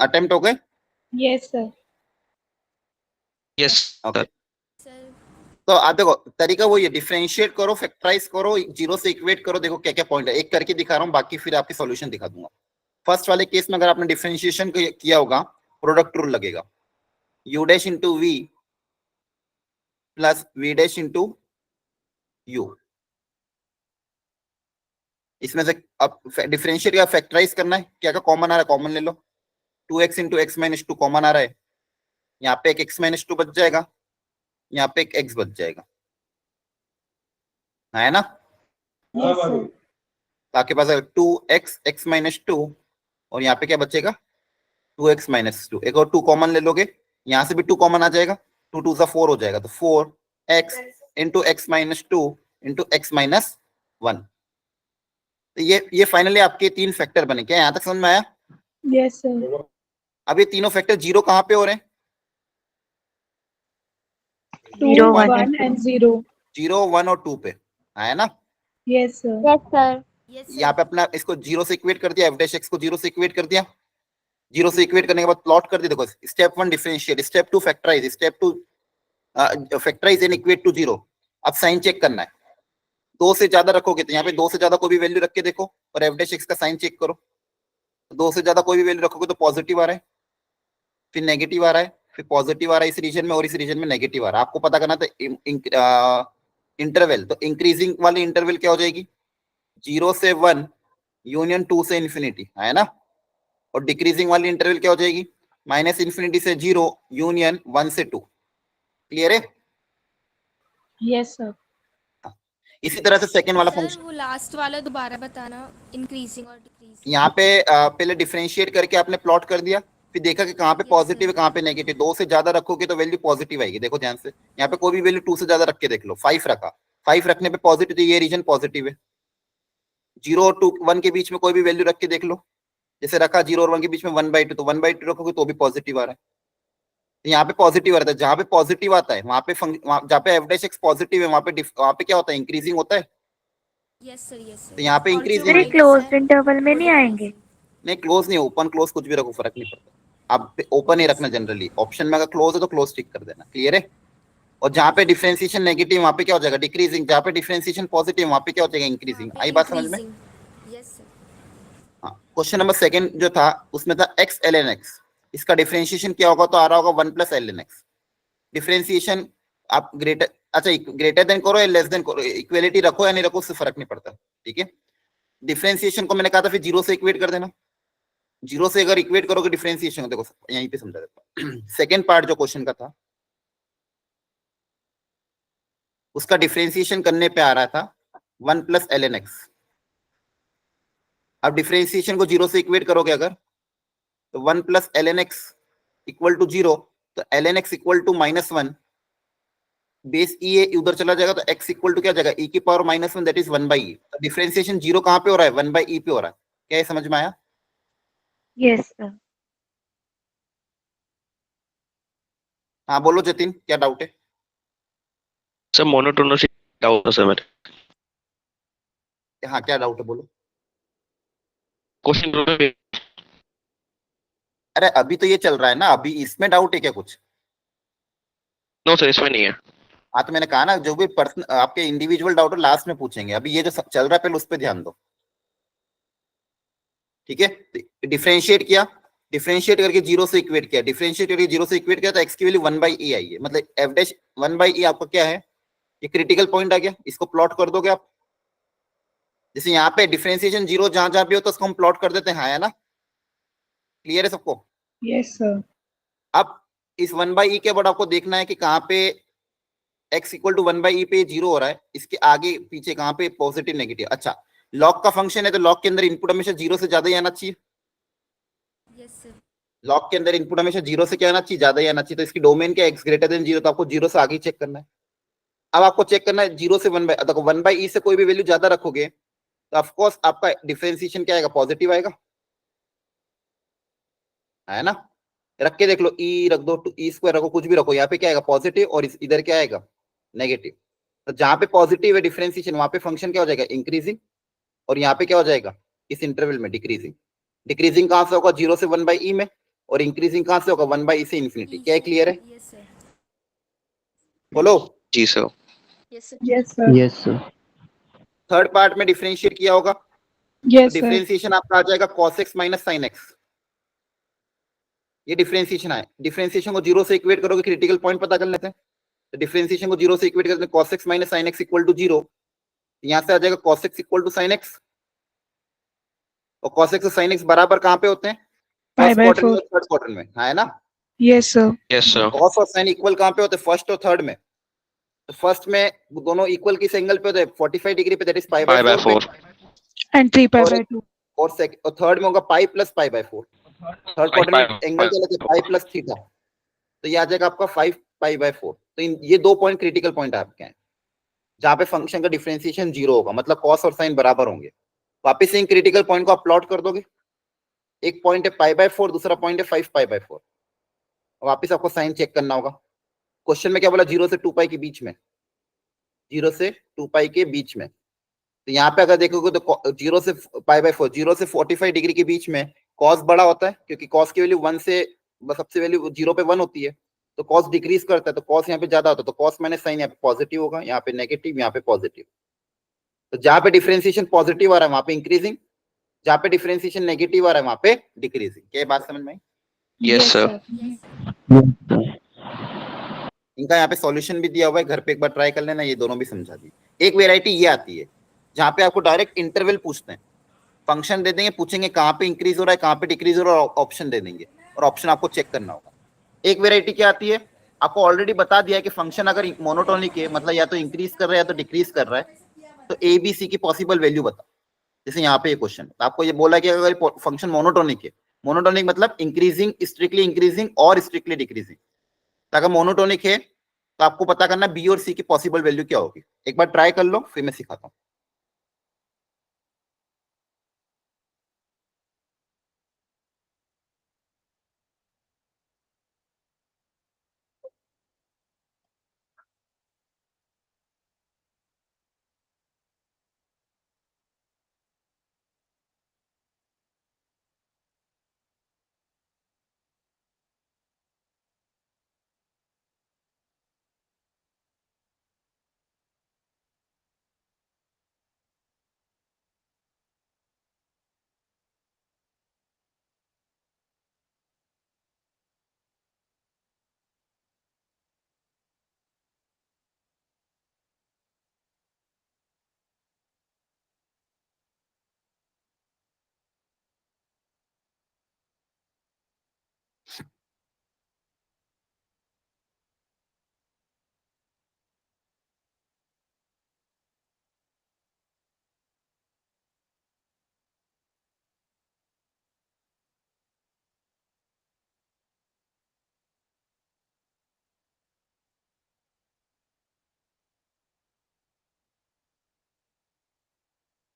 अटेम्प्ट हो गए? Yes sir. Yes okay. Sir. Sir तो आप देखो तरीका वही है, डिफरेंशिएट करो, फैक्टराइज करो, जीरो से इक्वेट करो। देखो क्या क्या पॉइंट है, एक करके दिखा रहा हूँ, बाकी फिर आपकी सॉल्यूशन दिखा दूंगा। फर्स्ट वाले केस में अगर आपने डिफरेंशिएशन किया होगा, प्रोडक्ट रूल लगेगा। u dash into v plus v dash into u। इसमें से अब डिफरेंशिएट या फैक्टराइज करना है, क्या क्या कॉमन आ रहा है कॉमन ले लो। 2x into x minus 2 common आ रहा है, यहाँ पे एक x माइनस 2 बच जाएगा, यहाँ पे एक x बच जाएगा, है ना। Yes, sir. तो आपके पास 2x x माइनस 2 और यहाँ पे क्या बचेगा 2x माइनस 2। एक और 2 कॉमन ले लोगे, यहाँ से भी 2 कॉमन आ जाएगा, 2 2 4 हो जाएगा, तो 4x into x minus 2 into x minus 1। तो ये फाइनली आपके 3 फैक्टर बने। क्या यहाँ तक समझ में आया? Yes, sir. अब ये तीनों फैक्टर जीरो कहाँ पे हो रहे हैं? 2, 0, 1 1 and 0. 0 1 और 2 पे है ना। Yes, sir. Yes, sir. यहाँ पे अपना इसको 0 से इक्वेट कर दिया, एफ डैश एक्स को 0 से इक्वेट कर दिया, 0 से इक्वेट करने के बाद प्लॉट कर दिया। देखो step 1 differentiate, step 2 factorize, step 2 factorize and equate to 0। अब साइन चेक करना है, 2 से ज्यादा रखोगे तो यहाँ पे 2 से ज्यादा कोई भी वैल्यू रख के देखो और एफ डैश एक्स का साइन चेक करो। 2 से ज्यादा कोई भी वैल्यू रखोगे तो पॉजिटिव आ रहा है, फिर नेगेटिव आ रहा है, फिर पॉजिटिव आ रहा है इस रीजन में और इस रीजन में नेगेटिव आ रहा है। आपको पता करना था इंटरवल, तो इंक्रीजिंग वाली इंटरवल क्या हो जाएगी 0 से 1 यूनियन 2 से इंफिनिटी, है ना। और डिक्रीजिंग वाली इंटरवल क्या हो जाएगी माइनस इंफिनिटी से 0 यूनियन 1 से 2। क्लियर है? Yes, sir. इसी तरह से सेकंड वाला सर फंक्शन वो लास्ट वाला दोबारा बताना, इंक्रीजिंग और डिक्रीजिंग। यहाँ पे पहले डिफरेंशिएट करके आपने प्लॉट कर दिया, फिर देखा कि कहाँ पे Yes, पॉजिटिव है sir. कहाँ पे नेगेटिव। 2 से ज्यादा रखोगे तो वैल्यू पॉजिटिव आएगी। देखो ध्यान से, यहाँ पे कोई भी वैल्यू 2 से ज्यादा रख के देख लो। 5 रखा, 5 रखने पे पॉजिटिव, तो ये रीजन पॉजिटिव है। 0 और 2 1 के बीच में कोई भी वैल्यू रख के देख लो, जैसे रखा 0 और 1 के बीच में 1/2, तो 1/2 रखोगे तो भी पॉजिटिव आ रहा है। तो यहाँ पे पॉजिटिव आ रहा है, जहाँ पे पॉजिटिव आता है वहाँ पे जहाँ पे एफ डैश एक्स पॉजिटिव है वहाँ पे क्या होता है इंक्रीजिंग होता है। Yes sir, yes sir. तो यहाँ पे और जो increasing सर ये minus क्लोज्ड है, इंटरवल में वो नहीं आएंगे? decreasing। नहीं क्लोज नहीं, ओपन क्लोज कुछ भी रखो फर्क नहीं पड़ता। आप ओपन ही रखना जनरली, ऑप्शन में अगर क्लोज है तो क्लोज टिक कर देना। क्लियर है? और जहाँ पे डिफरेंशिएशन नेगेटिव वहाँ पे क्या हो जाएगा डिक्रीजिंग, जहाँ पे डिफरेंशिएशन पॉजिटिव वहाँ पे क्या हो जाएगा इंक्रीजिंग। आई बात समझ में? Yes sir. हाँ। क्वेश्चन नंबर 2 जो था उसमें था x ln x, इसका डिफरेंशिएशन क्या होगा तो आ रहा होगा 1 + ln x। डिफरेंशिएशन आप ग्रेटर, अच्छा ग्रेटर देन करो या लेस देन करो, इक्वलिटी रखो या नहीं रखो उससे फर्क नहीं पड़ता। ठीक है, डिफरेंशिएशन को मैंने कहा था फिर 0 से इक्वेट कर देना। 0 से अगर इक्वेट करोगे डिफरेंशिएशन को, देखो यहीं पे समझा देता हूं। सेकंड पार्ट जो क्वेश्चन का था उसका डिफरेंशिएशन करने पे आ रहा था 1 + ln x। अब डिफरेंशिएशन को 0 से इक्वेट करोगे अगर तो 1 + ln x = 0, तो ln x = -1, बेस e है उधर चला जाएगा तो x = क्या जाएगा e⁻−1 दैट इज 1/e। तो डिफरेंशिएशन 0 कहां पे हो रहा है 1/e पे हो रहा है। क्या ये समझ में आया? Yes sir. हाँ बोलो जतिन, क्या डाउट है? सर मोनोटोनस डाउट है सर मेरे। हाँ क्या डाउट है बोलो। क्वेश्चन अरे अभी तो ये चल रहा है ना, अभी इसमें डाउट है क्या कुछ? नो सर इसमें नहीं है। हाँ तो मैंने कहा ना जो भी पर्सन आपके इंडिविजुअल डाउट है लास्ट में पूछेंगे, अभी ये जो चल रहा है पहले उस पर ध्यान दो। ठीक है, डिफरेंशिएट किया, डिफरेंशिएट करके 0 से इक्वेट किया, डिफरेंशिएट करके 0 से इक्वेट किया तो x की वैल्यू 1/e आई है। मतलब f डैश 1/e आपका क्या है, ये क्रिटिकल पॉइंट आ गया। इसको प्लॉट कर दोगे आप, जैसे यहाँ पे डिफरेंशिएशन 0 जहां जहां भी हो तो उसको हम प्लॉट कर देते हैं, है ना। क्लियर है सबको? Yes, sir. अब इस 1/e के बाद आपको देखना है कि कहाँ पे x = 1/e पे 0 हो रहा है, इसके आगे पीछे कहाँ पे पॉजिटिव नेगेटिव। अच्छा लॉग का फंक्शन है तो लॉग के अंदर इनपुट हमेशा 0 से ज्यादा ही आना चाहिए। Yes sir. लॉग के अंदर इनपुट हमेशा 0 से क्या आना चाहिए ज्यादा ही आना चाहिए। तो इसकी डोमेन क्या x > 0, तो आपको 0 से आगे चेक करना है। अब आपको चेक करना है 0 से 1/e से कोई भी वैल्यू ज्यादा रखोगे तो ऑफकोर्स आपका डिफरेंशिएशन क्या आएगा पॉजिटिव आएगा, है ना। रख के देख लो, e रख दो, e² रखो, कुछ भी रखो, यहाँ पे क्या आएगा पॉजिटिव और इधर क्या आएगा नेगेटिव। तो जहां पे पॉजिटिव है डिफरेंशिएशन वहां पे फंक्शन क्या हो जाएगा इंक्रीजिंग, और यहाँ पे क्या हो जाएगा इस इंटरवल में डिक्रीजिंग। डिक्रीजिंग कहां से होगा 0 से 1/e में, और इंक्रीजिंग कहां से होगा 1/e से इंफिनिटी। क्या क्लियर है? Yes sir. बोलो। जी sir. Yes sir. Yes, sir. Yes, sir. Third part में डिफरेंशिएट किया होगा, Yes, sir. डिफरेंशिएशन आपका आ जाएगा cos x - sin x। ये डिफरेंशिएशन है, डिफरेंशिएशन को 0 से इक्वेट करोगे, क्रिटिकल पॉइंट पता कर लेते हैं। तो डिफरेंशिएशन को 0 से इक्वेट करते हैं, cos x minus sin x equal to 0, यहां से आ जाएगा cos x equal to sin x, और cos x और sin x बराबर कहां पे होते हैं? Pi फर्स्ट by क्वाड्रेंट में 4. और थर्ड क्वाड्रेंट में, है ना? Yes, sir. Yes, sir. cos और sin इक्वल कहां पे होते हैं? फर्स्ट और थर्ड में। तो फर्स्ट में दोनों इक्वल किस एंगल पे होते हैं? 45 डिग्री पे, that is pi Pi by by 4 4. And 3 pi और by 2. और थर्ड में होगा pi plus pi by 4। Third Pi quadrant by में एंगल क्या लेते हैं? 4. पाई प्लस थीटा, तो ये आ जाएगा आपका 5 पाई बाय 4। तो ये 2 पॉइंट क्रिटिकल पॉइंट आपके हैं जहां पे फंक्शन का डिफरेंशिएशन 0 होगा, मतलब cos और sin बराबर होंगे। वापस इन क्रिटिकल पॉइंट को आप प्लॉट कर दोगे, एक पॉइंट है पाई बाय 4, दूसरा पॉइंट है 5 पाई बाय 4। वापस आपको साइन चेक करना होगा। क्वेश्चन में क्या बोला? 0 से 2 पाई के बीच में, 0 से 2 पाई के बीच में। तो यहाँ पे अगर देखोगे तो 0 से पाई बाय 4, 0 से 45 डिग्री के बीच में cos बड़ा होता है, क्योंकि cos की वैल्यू 1 से, सबसे वैल्यू 0 पे 1 होती है, तो cos डिक्रीज करता है, तो cos यहाँ पे ज्यादा होता है, तो cos माइनस साइन यहाँ पे पॉजिटिव होगा, यहाँ पे नेगेटिव, यहाँ पे पॉजिटिव। तो जहाँ पे डिफरेंशिएशन पॉजिटिव आ रहा है वहां पे इंक्रीजिंग, जहाँ पे डिफरेंशिएशन नेगेटिव आ रहा है वहां पे डिक्रीजिंग। क्या बात समझ में आई? Yes, sir. इनका यहाँ पे सॉल्यूशन भी दिया हुआ है, घर पे एक बार ट्राई कर लेना, ये दोनों भी समझा दी। एक वेराइटी ये आती है जहाँ पे आपको डायरेक्ट इंटरवल पूछते हैं, फंक्शन दे देंगे, पूछेंगे कहाँ पे इंक्रीज हो रहा है, कहाँ पे डिक्रीज हो रहा है, और ऑप्शन दे देंगे, और ऑप्शन आपको चेक करना होगा। एक वेराइटी क्या आती है, आपको ऑलरेडी बता दिया है कि फंक्शन अगर मोनोटोनिक है, मतलब या तो इंक्रीज कर रहा है या तो डिक्रीज कर रहा है, तो ए बी सी की पॉसिबल वैल्यू बता। जैसे यहाँ पे ये क्वेश्चन, तो आपको ये बोला कि अगर फंक्शन मोनोटोनिक है, मोनोटोनिक मतलब इंक्रीजिंग, स्ट्रिक्टली इंक्रीजिंग और स्ट्रिक्टली डिक्रीजिंग। तो अगर मोनोटोनिक है तो आपको पता करना बी और सी की पॉसिबल वैल्यू क्या होगी। एक बार ट्राई कर लो, फिर मैं सिखाता हूँ।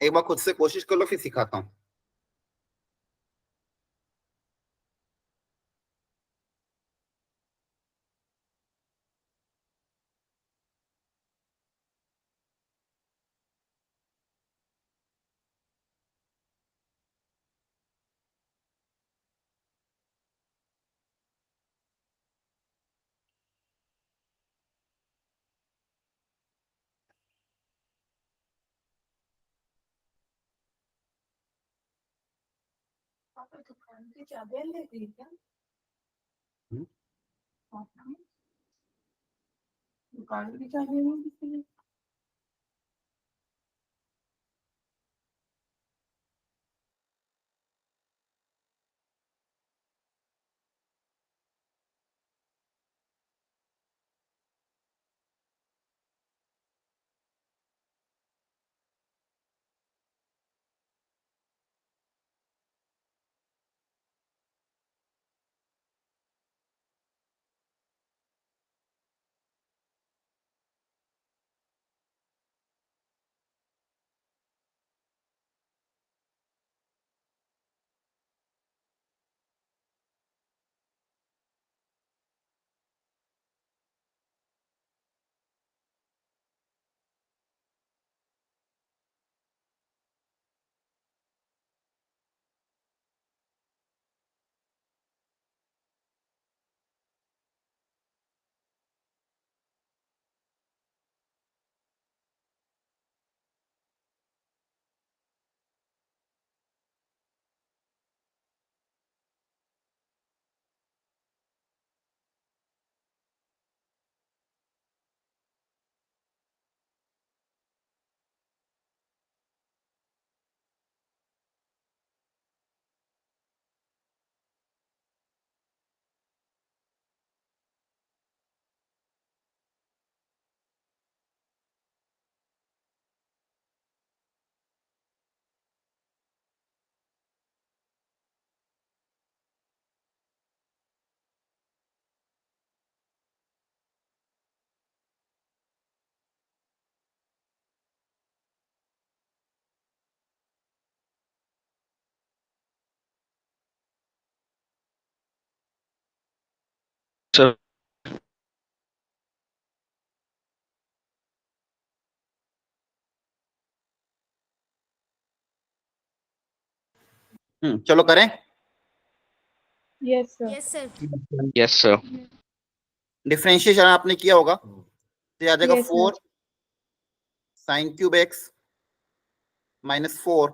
एक बार खुद से कोशिश कर लो, फिर सिखाता हूँ। हम्म। चलो करें। Yes, sir. Yes, sir. Yes sir. Differentiation आपने किया होगा तो आ जाएगा Yes, sir. 4 sine cube x minus 4,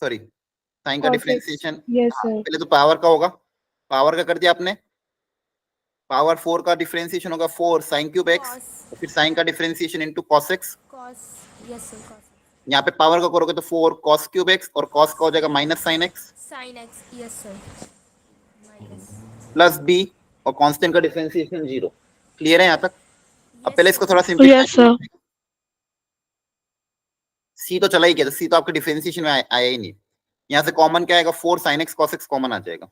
sorry sine का Cos x. Differentiation Yes, sir. पहले तो पावर का होगा, पावर का कर दिया आपने, पावर 4 का डिफरेंशिएशन होगा 4 साइन क्यूब एक्स, Cos. फिर साइन का differentiation into cos x, Cos. Yes, sir. Cos. यहाँ पे पावर का करोगे तो 4 cos क्यूब एक्स और cos का हो जाएगा minus sine x Sin x. Yes, sir. Minus. Plus b और कांस्टेंट का डिफरेंशिएशन 0। क्लियर है यहाँ तक? अब Yes, पहले sir. इसको थोड़ा सिंपलीफाई Yes, sir. सी तो चला ही गया, तो सी तो आपके डिफरेंशिएशन में आया ही नहीं। यहाँ से कॉमन क्या आएगा, 4 sin x cos x common आ जाएगा,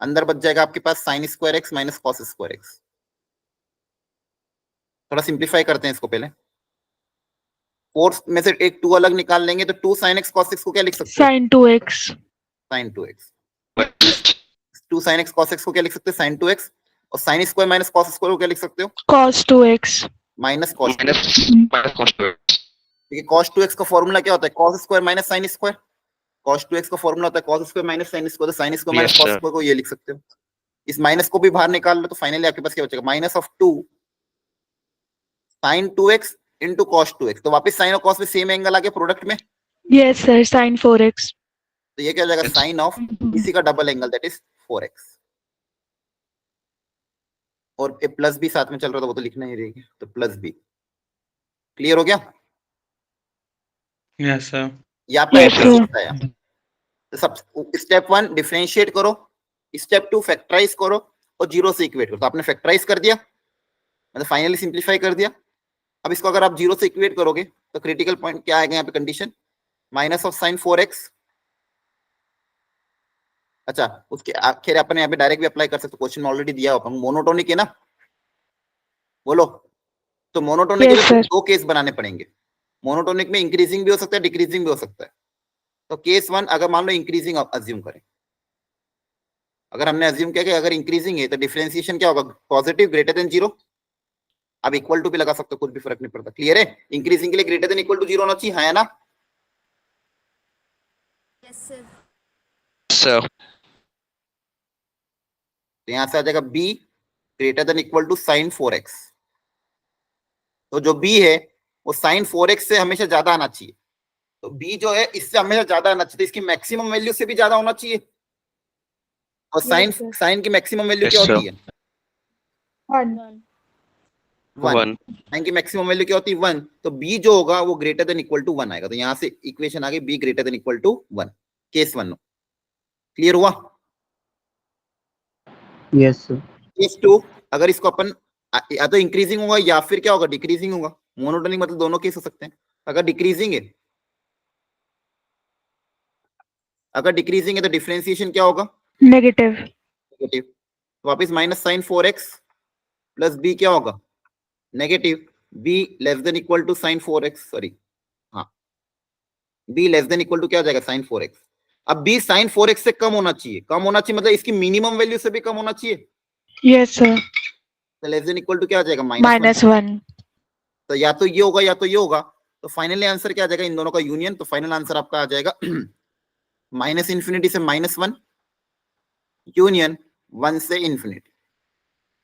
अंदर बच जाएगा आपके पास sin square x minus cos square x. थोड़ा सिंपलीफाई करते हैं इसको पहले, 4 में से एक 2 अलग निकाल लेंगे तो 2 sin x cos x को क्या लिख सकते हैं, Sin 2x. sin 2x। 2 sin x cos x को क्या लिख सकते हैं, sin 2x, और sin square minus cos square को क्या लिख सकते हो, Cos 2x. Minus cos 2x। Minus cos ठीक है, cos 2x का फॉर्मूला क्या होता है, cos square minus sin square. cos 2x का फॉर्मूला होता है cos square minus sin square, तो sin square minus Yes, cos sir. Square को ये लिख सकते हो। इस माइनस को भी बाहर निकाल लो तो फाइनली आपके पास क्या बचेगा, minus of 2 sin 2x into cos 2x, तो वापस sin और cos में सेम एंगल आ गया प्रोडक्ट में, Yes, sir. Sin 4x. तो ये क्या हो जाएगा, साइन ऑफ इसी का double angle that is 4x। और ए प्लस बी साथ में चल रहा था वो तो लिखना ही रहेगी, तो प्लस बी। क्लियर हो गया? Yes, sir. ये आपका Yes, एप्लीकेशन sir. है। तो सब स्टेप 1 डिफरेंशिएट करो, स्टेप 2 फैक्टराइज करो और जीरो से इक्वेट करो। तो आपने फैक्टराइज कर दिया, मतलब फाइनली सिंप्लीफाई कर दिया। अब इसको अगर आप जीरो से इक्वेट करोगे तो क्रिटिकल पॉइंट क्या आएगा यहाँ पे, condition minus of sine 4x। अच्छा, उसके आखिर अपन यहाँ पे डायरेक्ट भी अप्लाई कर सकते, क्वेश्चन में ऑलरेडी दिया अपन, मोनोटोनिक है ना, बोलो। तो मोनोटोनिक के Yes, लिए sir. दो केस बनाने पड़ेंगे, मोनोटोनिक में इंक्रीजिंग भी हो सकता है डिक्रीजिंग भी हो सकता है। तो केस 1 अगर मान लो इंक्रीजिंग अज्यूम करें, अगर हमने अज्यूम किया कि अगर इंक्रीजिंग है तो डिफरेंशिएशन क्या होगा, पॉजिटिव ग्रेटर देन 0। अब इक्वल टू भी लगा सकते हो, कुछ भी फर्क नहीं पड़ता। क्लियर है? इंक्रीजिंग के लिए ग्रेटर देन इक्वल टू 0 होना चाहिए, है ना? Yes, sir. सर। तो यहां से आ जाएगा b greater than equal to sine 4x। तो जो b है वो साइन 4x से हमेशा ज्यादा आना चाहिए, तो b जो है इससे हमेशा ज्यादा आना चाहिए, तो इसकी मैक्सिमम वैल्यू से भी ज्यादा होना चाहिए। और साइन Yes, sir. साइन की मैक्सिमम वैल्यू Yes, क्या sir. होती है, 1. 1। 1 साइन की मैक्सिमम वैल्यू क्या होती है, 1। तो b जो होगा वो ग्रेटर देन इक्वल टू 1 आएगा, तो यहां से इक्वेशन आ गई b greater than equal to 1, case 1। Clear हुआ? Yes sir. केस 2 अगर इसको अपन या तो इंक्रीजिंग होगा या फिर क्या होगा, डिक्रीजिंग होगा। मोनोटोनिक मतलब दोनों केस हो सकते हैं। अगर डिक्रीजिंग है, अगर डिक्रीजिंग है तो डिफरेंशिएशन क्या होगा, Negative. नेगेटिव। वापस minus sine 4x plus b क्या होगा, negative. b less than equal to sine 4x, sorry हाँ, b less than equal to क्या हो जाएगा, साइन 4x। अब b साइन 4x से कम होना चाहिए, कम होना चाहिए मतलब इसकी मिनिमम वैल्यू से भी कम होना चाहिए, Yes, sir. तो लेस देन इक्वल टू क्या हो जाएगा, माइनस 1। -1. तो या तो ये होगा या तो ये होगा, तो फाइनली आंसर क्या आ जाएगा, इन दोनों का यूनियन। तो फाइनल आंसर आपका आ जाएगा माइनस इंफिनिटी से -1 यूनियन 1 से इंफिनिटी।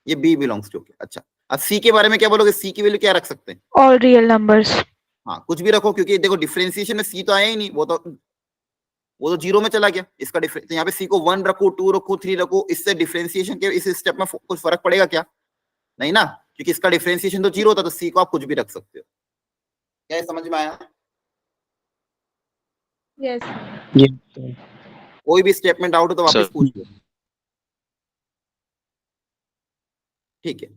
ये बी बिलोंग्स टू। अच्छा, अब सी के बारे में क्या बोलोगे, सी की वैल्यू क्या रख सकते हैं? All real numbers. हाँ कुछ भी रखो, क्योंकि देखो डिफरेंशिएशन में सी तो आया ही नहीं, वो तो जीरो में चला गया। इसका डिफरेंस तो यहाँ पे सी को 1 रखो, 2 रखो, 3 रखो, इससे डिफरेंशिएशन के इस स्टेप में कुछ फर्क पड़ेगा क्या, नहीं ना, क्योंकि इसका डिफरेंशिएशन तो जीरो था, तो सी को आप कुछ भी रख सकते हो। क्या ये समझ में आया? Yes. Yes sir. कोई भी स्टेटमेंट आउट हो तो वापस सर। पूछ लो। ठीक है,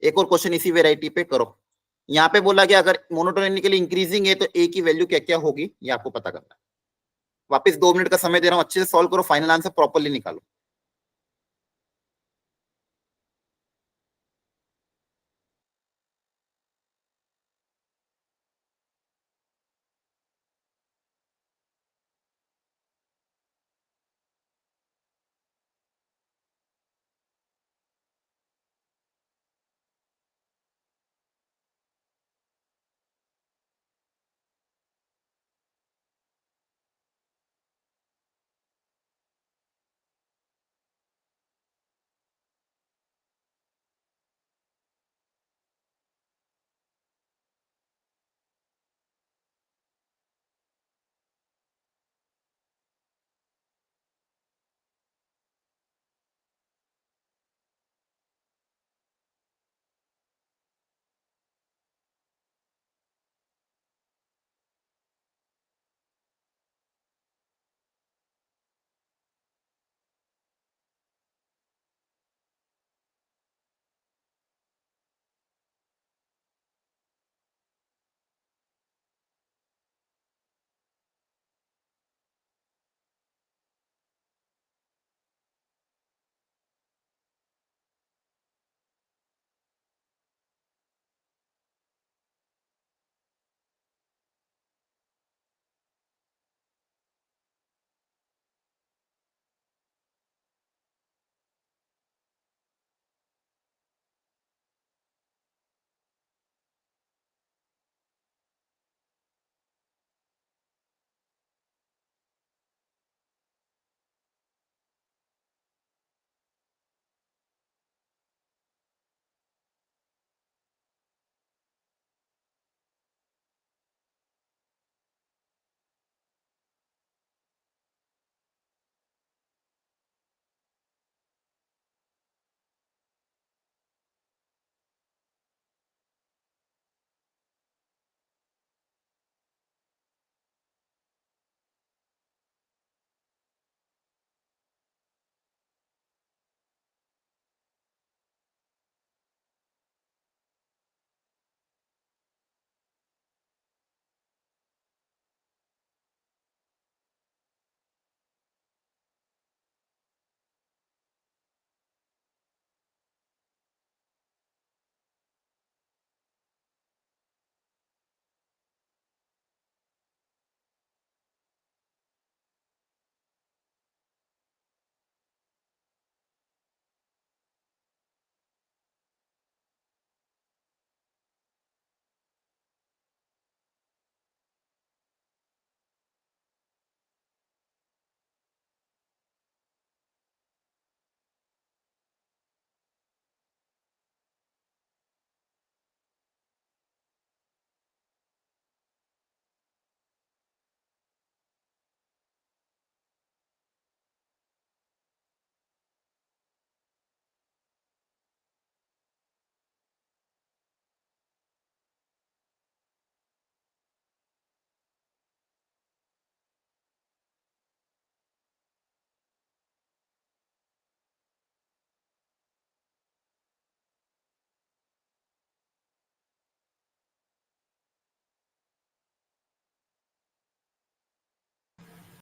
एक और क्वेश्चन इसी वेराइटी पे करो। यहाँ पे बोला गया अगर मोनोटोनिकली इंक्रीजिंग है तो ए की वैल्यू क्या क्या होगी, ये आपको पता करना है। वापस 2 मिनट का समय दे रहा हूँ, अच्छे से सॉल्व करो, फाइनल आंसर प्रॉपर्ली निकालो।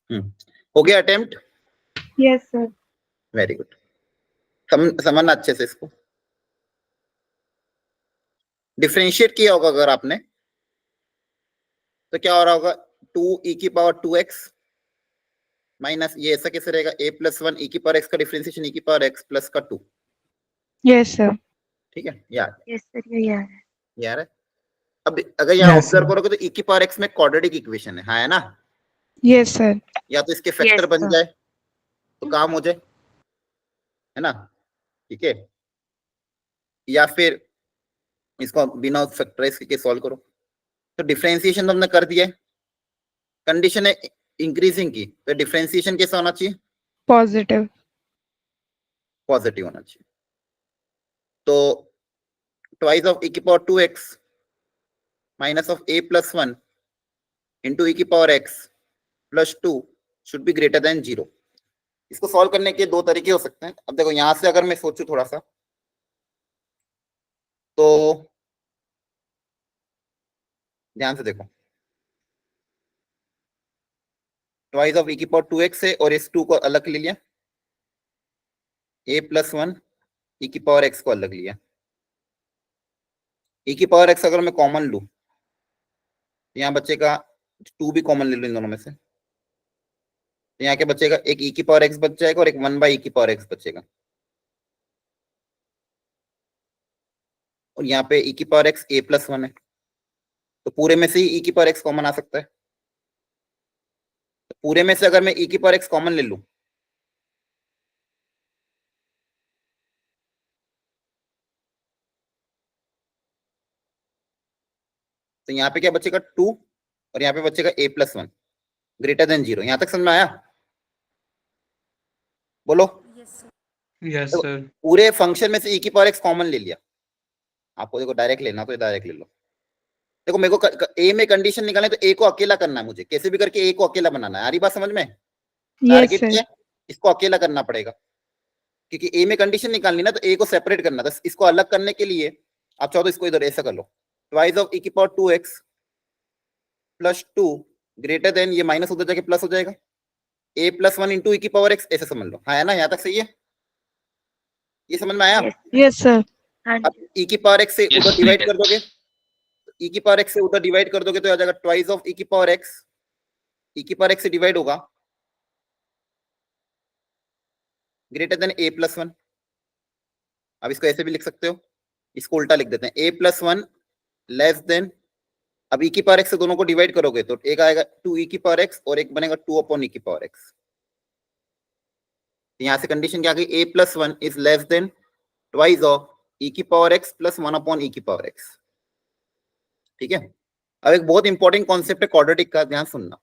हो गया attempt? Yes, sir. Very good. समझना अच्छे से इसको। डिफरेंशिएट किया होगा अगर आपने तो क्या हो रहा होगा, 2e⁻²x माइनस ये ऐसा कैसे रहेगा, a+1 e⁻x का डिफरेंशिएशन e⁻x प्लस का 2। Yes, sir. ठीक है यार, Yes, sir. Yeah. यार है। अब अगर यहाँ Yes, ऑब्जर्व sir. करोगे तो e⁻x में क्वाड्रेटिक इक्वेशन है, हाँ है ना? Yes, sir. या तो इसके फैक्टर Yes, बन sir. जाए तो काम हो जाए, है ना? ठीक है, या फिर इसको बिना फैक्टराइज करके सॉल्व करो। तो डिफरेंशिएशन तो हमने कर दिया है, कंडीशन है इंक्रीजिंग की, तो डिफरेंशिएशन कैसा होना चाहिए? Positive. पॉजिटिव होना चाहिए। तो twice of e⁻²x minus of a+1 into e⁻x plus 2 should be greater than 0। इसको सॉल्व करने के दो तरीके हो सकते हैं। अब देखो यहां से अगर मैं सोचूं थोड़ा सा, तो ध्यान से देखो, ट्वाइस ऑफ e⁻²x है और इस 2 को अलग ले लिया, a+1 e⁻x को अलग लिया। e⁻x अगर मैं कॉमन लूं, यहाँ बचेगा 2 भी कॉमन ले लो इन दोनों में से, तो यहाँ के बचेगा एक e⁻x बच जाएगा और एक 1/e⁻x बचेगा, और यहाँ पे e⁻x a+1 है, तो पूरे में से ही e⁻x कॉमन आ सकता है। तो पूरे में से अगर मैं e⁻x कॉमन ले लूं, तो यहाँ पे क्या बचेगा 2 और यहाँ पे बचेगा a+1 ग्रेटर देन 0। यहाँ तक समझ में आया? बोलो। Yes, sir. Yes, देखो, sir. पूरे फंक्शन में से e⁻x कॉमन ले लिया, आपको देखो डायरेक्ट लेना तो डायरेक्ट ले लो। देखो मेरे को ए में कंडीशन निकालना है तो ए को अकेला करना है, मुझे कैसे भी करके ए को अकेला बनाना है। आ रही बात समझ में? Yes, target sir. क्या, इसको अकेला करना पड़ेगा, क्योंकि ए में कंडीशन निकालनी ना, तो ए को सेपरेट करना। तो इसको अलग करने के लिए आप चाहो तो इसको इधर ऐसा कर लो, twice of e⁻²x plus 2 greater than, ये माइनस उधर जाके प्लस हो जाएगा, a+1 इंटू e⁻x, ऐसे समझ लो। हाँ है ना, यहाँ तक सही है? ये समझ में आया? Yes, sir. अब e⁻x से Yes, उधर डिवाइड ठीक कर दोगे, e⁻x से उधर डिवाइड कर दोगे तो आ जाएगा ट्वाइस ऑफ e⁻x से डिवाइड होगा ग्रेटर देन a+1। अब इसको ऐसे भी लिख सकते हो, इसको उल्टा लिख देते हैं, a+1 लेस देन, अब e⁻x से दोनों को डिवाइड करोगे तो एक आएगा 2e⁻x और एक बनेगा 2/e⁻x। यहां से कंडीशन क्या आ गई, a+1 is less than twice of e⁻x plus 1/e⁻x। ठीक है। अब एक बहुत इंपॉर्टेंट कॉन्सेप्ट है क्वाड्रेटिक का, ध्यान सुनना।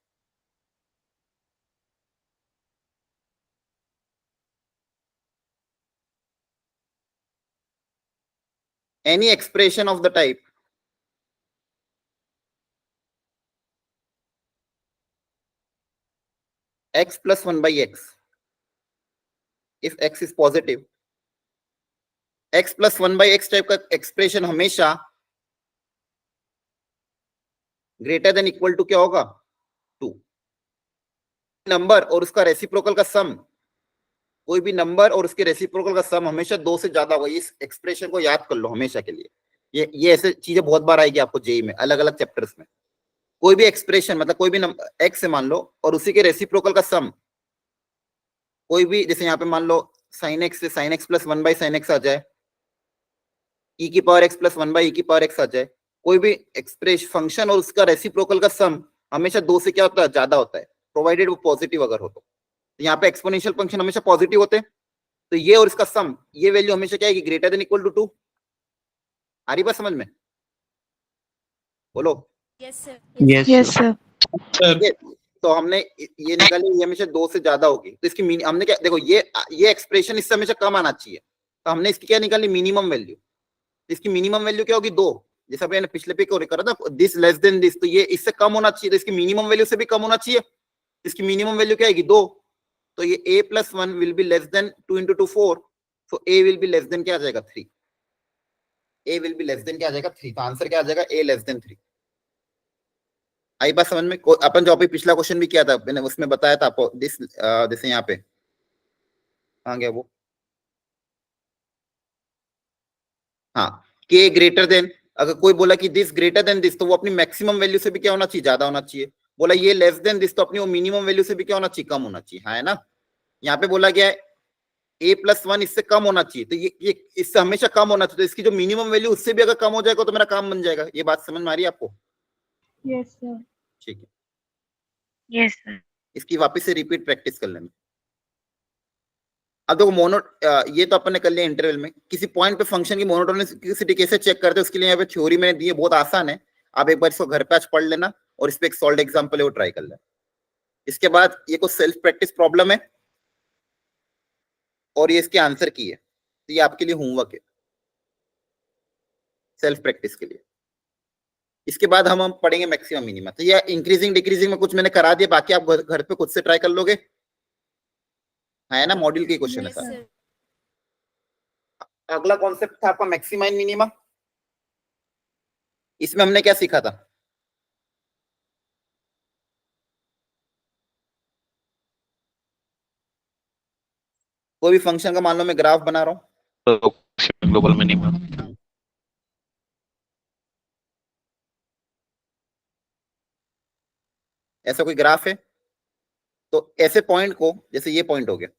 Any expression of the type x plus 1/x, if x is positive, x plus 1/x type का एक्सप्रेशन हमेशा ग्रेटर देन इक्वल टू क्या होगा, 2। नंबर और उसका रेसिप्रोकल का सम, कोई भी नंबर और उसके रेसिप्रोकल का सम हमेशा 2 से ज्यादा होगा। इस एक्सप्रेशन को याद कर लो हमेशा के लिए। ये ऐसे चीजें बहुत बार आएगी आपको जेई में, अलग अलग चैप्टर्स में। कोई भी एक्सप्रेशन, मतलब कोई भी नंबर एक्स से मान लो और उसी के रेसिप्रोकल का सम, कोई भी, जैसे यहाँ पे मान लो sin x से sin x plus 1/sin x आ जाए, e⁻x प्लस 1/e⁻x आ जाए, कोई भी एक्सप्रेस फंक्शन और उसका रेसिप्रोकल का सम हमेशा 2 से क्या होता है, ज्यादा होता है, प्रोवाइडेड वो पॉजिटिव अगर हो तो। यहाँ पे एक्सपोनेंशियल फंक्शन हमेशा पॉजिटिव होते हैं, तो ये और इसका सम, ये वैल्यू हमेशा क्या है, ग्रेटर देन इक्वल टू 2। आ रही बात समझ में? बोलो। Yes, sir. Yes, Yes, sir. sir. ठीक है, तो हमने ये निकाली, ये हमेशा 2 से ज्यादा होगी, तो इसकी हमने क्या, देखो ये एक्सप्रेशन इससे हमेशा कम आना चाहिए, तो हमने इसकी क्या निकाली, मिनिमम वैल्यू। इसकी मिनिमम वैल्यू क्या होगी, 2। जैसा मैंने पिछले पे करा था, दिस लेस देन दिस, तो ये इससे कम होना चाहिए, तो इसकी मिनिमम वैल्यू से भी कम होना चाहिए। इसकी मिनिमम वैल्यू क्या आएगी, 2। तो ये a+1 will be less than 2 × 2 4, तो a will be less than क्या आ जाएगा, 3। a will be less than क्या आ जाएगा, 3। तो आंसर क्या आ जाएगा, a लेस देन 3। आई बात समझ में? अपन जो अभी पिछला क्वेश्चन भी किया था मैंने उसमें बताया था आपको दिस जैसे यहाँ पे कहाँ गया वो, हाँ, के ग्रेटर देन, अगर कोई बोला कि दिस ग्रेटर देन दिस तो वो अपनी मैक्सिमम वैल्यू से भी क्या होना चाहिए, ज्यादा होना चाहिए। बोला ये लेस देन दिस तो अपनी वो मिनिमम वैल्यू से भी क्या होना चाहिए, कम होना चाहिए, हाँ है ना। यहाँ पे बोला गया है a+1 इससे कम होना चाहिए, तो ये इससे हमेशा कम होना चाहिए, तो इसकी जो मिनिमम वैल्यू उससे भी अगर कम हो जाएगा तो मेरा काम बन जाएगा। ये बात समझ में आ रही है आपको? Yes, sir. ठीक है, Yes, sir. इसकी वापस से रिपीट प्रैक्टिस कर लेना। अब देखो मोनो ये तो अपन ने कर लिया इंटरवल में। किसी पॉइंट पे फंक्शन की मोनोटोनिसिटी कैसे चेक करते हैं उसके लिए यहाँ पे थ्योरी मैंने दी है, बहुत आसान है। आप एक बार इसको घर पे आज पढ़ लेना और इस पे एक सॉल्व एग्जांपल है वो ट्राई कर लेना। इसके बाद ये कुछ सेल्फ प्रैक्टिस प्रॉब्लम है और ये इसके आंसर की है, तो ये आपके लिए होमवर्क है सेल्फ प्रैक्टिस के लिए। इसके बाद हम पढ़ेंगे मैक्सिमम मिनिमम। तो ये इंक्रीजिंग डिक्रीजिंग में कुछ मैंने करा दिया, बाकी आप घर पे खुद से ट्राई कर लोगे, है ना। मॉड्यूल के क्वेश्चन है Yes, सारे। sir. अगला कॉन्सेप्ट था आपका मैक्सिमा एंड मिनिमा। इसमें हमने क्या सीखा था, कोई भी फंक्शन का मान लो मैं ग्राफ बना रहा हूँ, ग्लोबल मिनिमम। ऐसा कोई ग्राफ है, तो ऐसे पॉइंट को, जैसे ये पॉइंट हो गया,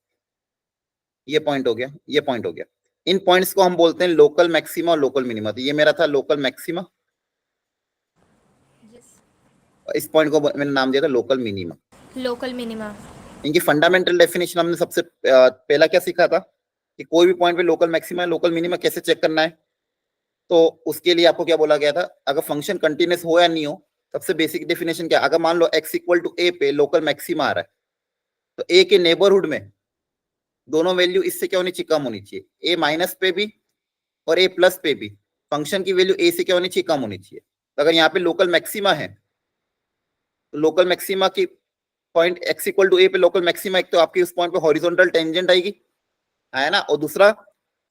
ये पॉइंट हो गया, ये पॉइंट हो गया, इन पॉइंट्स को हम बोलते हैं लोकल मैक्सिमा और लोकल मिनिमा। तो ये मेरा था लोकल मैक्सिमा, Yes. और इस पॉइंट को मैंने नाम दिया था लोकल मिनिमा। Local minima. इनकी फंडामेंटल डेफिनेशन हमने सबसे पहला क्या सीखा था कि कोई भी पॉइंट पे लोकल मैक्सिमा लोकल मिनिमा कैसे चेक करना है। तो उसके लिए आपको क्या बोला गया था, अगर फंक्शन कंटिन्यूस हो या नहीं हो, सबसे बेसिक डेफिनेशन क्या, अगर मान लो x इक्वल टू a पे लोकल मैक्सिमा आ रहा है, तो a के नेबरहुड में दोनों वैल्यू इससे क्या होनी चाहिए, कम होनी चाहिए। a माइनस पे भी और a प्लस पे भी फंक्शन की वैल्यू a से क्या होनी चाहिए, कम होनी चाहिए। तो अगर यहाँ पे लोकल मैक्सिमा है, तो लोकल मैक्सिमा की point x equal to a पे लोकल मैक्सिमा, एक तो आपकी उस पॉइंट पे हॉरिजॉन्टल टेंजेंट आएगी, है ना, और दूसरा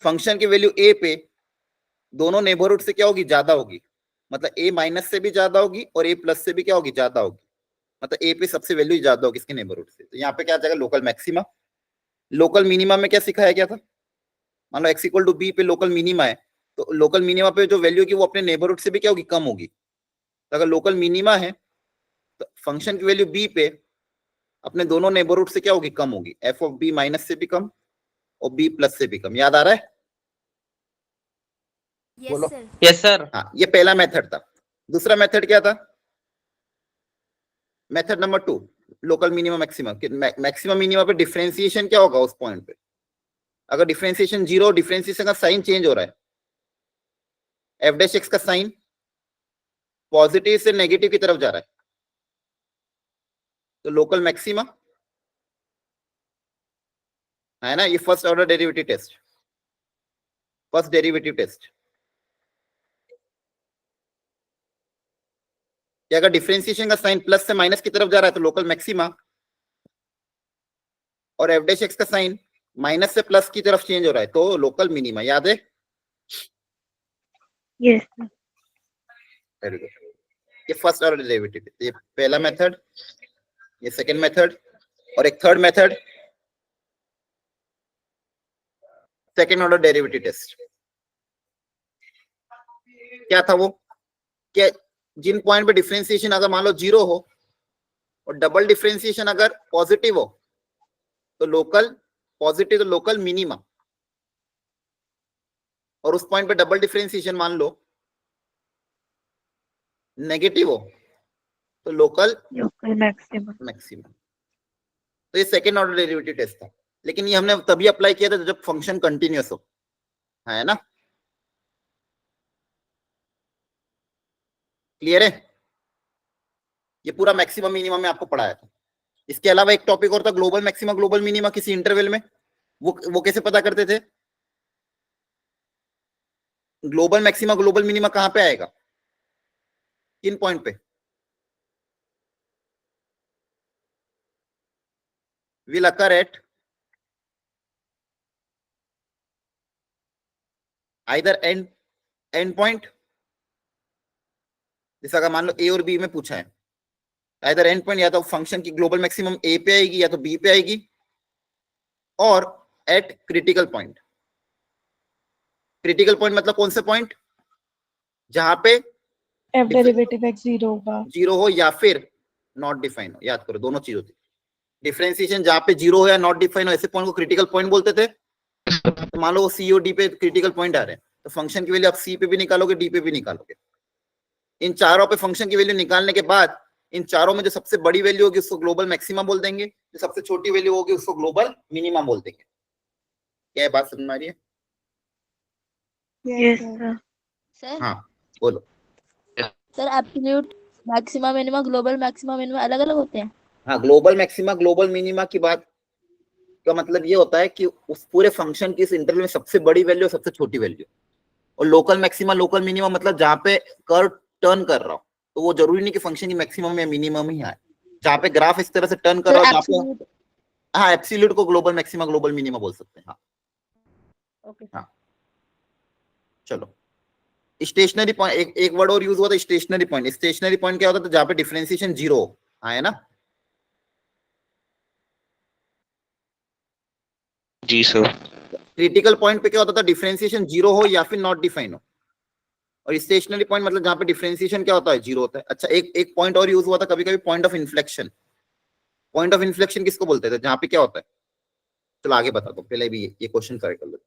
फंक्शन की वैल्यू a पे दोनों नेबरहुड से क्या होगी, ज्यादा होगी। मतलब a माइनस से भी ज्यादा होगी और a प्लस से भी क्या होगी, ज्यादा होगी। मतलब a पे सबसे वैल्यू ज्यादा होगी इसके नेबरहुड से। तो यहाँ पे क्या आ जाएगा, लोकल मैक्सिमा। लोकल मिनिमा में क्या सिखाया गया था, मान लो x इक्वल टू b पे लोकल मिनिमा है, तो लोकल मिनिमा पे जो वैल्यू होगी वो अपने नेबरहुड से भी क्या होगी, कम होगी। तो अगर लोकल मिनिमा है तो फंक्शन की वैल्यू b पे अपने दोनों नेबरहुड से क्या होगी, कम होगी। f ऑफ b माइनस से भी कम और b प्लस से भी कम। याद आ रहा है? Yes, बोलो। sir. Yes, sir. हाँ, ये पहला मेथड था। दूसरा मेथड क्या था, method number 2, local minimum maximum. Maximum minimum पे डिफरेंशिएशन क्या होगा उस पॉइंट पे, अगर डिफरेंशिएशन 0, डिफरेंशिएशन का साइन चेंज हो रहा है, एफ डैश एक्स का साइन पॉजिटिव से नेगेटिव की तरफ जा रहा है, तो लोकल मैक्सिमा, है ना। ये first order derivative test, first derivative test, कि अगर डिफरेंशिएशन का साइन प्लस से माइनस की तरफ जा रहा है तो लोकल मैक्सिमा, और एफ डैश एक्स का साइन माइनस से प्लस की तरफ चेंज हो रहा है तो लोकल मिनिमा। याद है? Yes, sir. Very good. ये फर्स्ट ऑर्डर डेरिवेटिव, ये पहला मेथड, ये सेकंड मेथड, और एक third method, second order derivative test. क्या था वो, क्या जिन पॉइंट पे डिफरेंशिएशन अगर मान लो 0 हो और डबल डिफरेंशिएशन अगर पॉजिटिव हो तो लोकल पॉजिटिव, तो लोकल मिनिमा, और उस पॉइंट पे डबल डिफरेंशिएशन मान लो नेगेटिव हो तो लोकल Local maximum. मैक्सिमम। तो ये सेकंड ऑर्डर डेरिवेटिव टेस्ट था, लेकिन ये हमने तभी अप्लाई किया था जब फंक्शन कंटिन्यूअस हो, है ना। क्लियर है? ये पूरा मैक्सिमम मिनिमम में आपको पढ़ाया था। इसके अलावा एक टॉपिक और था, ग्लोबल मैक्सिमा ग्लोबल मिनिमा किसी इंटरवल में। वो कैसे पता करते थे, ग्लोबल मैक्सिमा ग्लोबल मिनिमा कहां पे आएगा, किन पॉइंट पे, will occur at either end point, जैसे अगर मान लो ए और बी में पूछा है आइदर एंड पॉइंट या तो फंक्शन की ग्लोबल मैक्सिमम ए पे आएगी या तो बी पे आएगी, और eight critical point. Critical point मतलब कौन से पॉइंट? जहां पे एफ डेरिवेटिव एक्स 0 होगा। 0 हो या फिर नॉट डिफाइन हो, याद करो दोनों चीज होती है। डिफरेंशिएशन जहां पे 0 हो या नॉट डिफाइन हो, ऐसे पॉइंट को क्रिटिकल पॉइंट बोलते थे। तो मान लो सी और डी पे क्रिटिकल पॉइंट आ रहे हैं, तो फंक्शन की वैल्यू आप सी पे भी निकालोगे, डी पे भी निकालोगे। इन चारों पे फंक्शन की वैल्यू निकालने के बाद इन चारों में जो सबसे बड़ी वैल्यू होगी उसको ग्लोबल मैक्सिमा बोल देंगे, जो सबसे छोटी वैल्यू होगी उसको ग्लोबल मिनिमा बोल देंगे। क्या बात समझ में आ रही है? Yes, sir. सर हाँ बोलो। Sir absolute maxima minima global maxima minima अलग अलग होते हैं? हाँ, ग्लोबल मैक्सिमा ग्लोबल मिनिमा की बात का मतलब ये होता है कि उस पूरे फंक्शन की इस इंटरवल में सबसे बड़ी वैल्यू सबसे छोटी वैल्यू। और लोकल मैक्सिमा लोकल मिनिमा मतलब जहां पे कर्व टर्न कर रहा हो, तो वो जरूरी नहीं कि फंक्शन की मैक्सिमम या मिनिमम ही आए। जहां पे ग्राफ इस तरह से टर्न कर रहा हो, जहां पे हाँ एब्सोल्यूट को ग्लोबल मैक्सिमा ग्लोबल मिनिमा बोल सकते हैं। हाँ ओके हाँ चलो। स्टेशनरी पॉइंट एक वर्ड और यूज हुआ था, स्टेशनरी पॉइंट। स्टेशनरी पॉइंट क्या होता है? तो जहां पे डिफरेंशिएशन 0 है ना। जी सर। क्रिटिकल पॉइंट पे क्या होता था? डिफरेंशिएशन 0 हो या फिर नॉट डिफाइन हो। और स्टेशनरी पॉइंट मतलब जहां पे डिफरेंशिएशन क्या होता है? 0 होता है। अच्छा, एक पॉइंट और यूज हुआ था कभी कभी, point of inflection. Point of inflection किसको बोलते थे? जहां पे क्या होता है? चलो आगे बता दो, पहले भी ये क्वेश्चन ट्राई कर लो।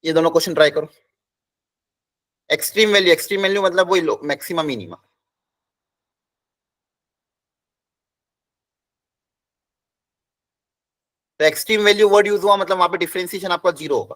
ये दोनों क्वेश्चन ट्राई करो। एक्सट्रीम वैल्यू मतलब वही मैक्सिमम मिनिमा। तो एक्सट्रीम वैल्यू वर्ड यूज हुआ मतलब वहां पे डिफरेंशिएशन आपका 0 होगा।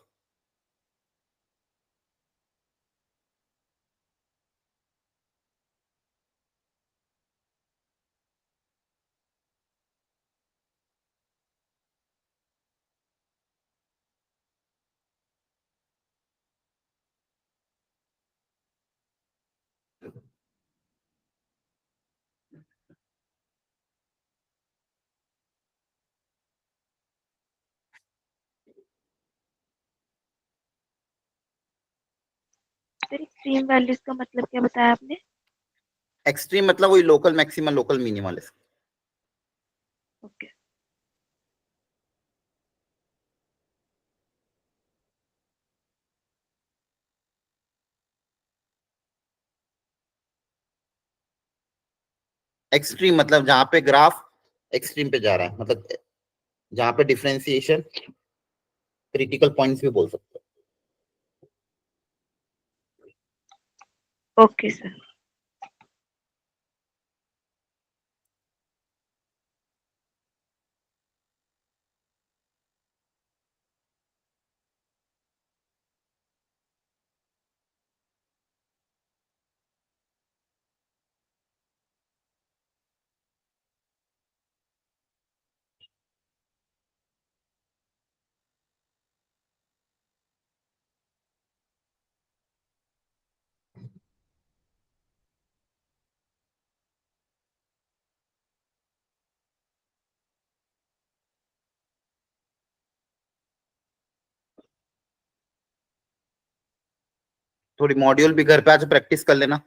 सर एक्सट्रीम वैल्यूज का मतलब क्या बताया आपने? एक्सट्रीम मतलब वही local maxima local minima. Okay. Extreme मतलब जहां पे ग्राफ एक्सट्रीम पे जा रहा है, मतलब जहां पे डिफरेंशिएशन क्रिटिकल पॉइंट्स भी बोल सकते हो। Okay sir. थोड़ी मॉड्यूल भी घर पे आज प्रैक्टिस कर लेना।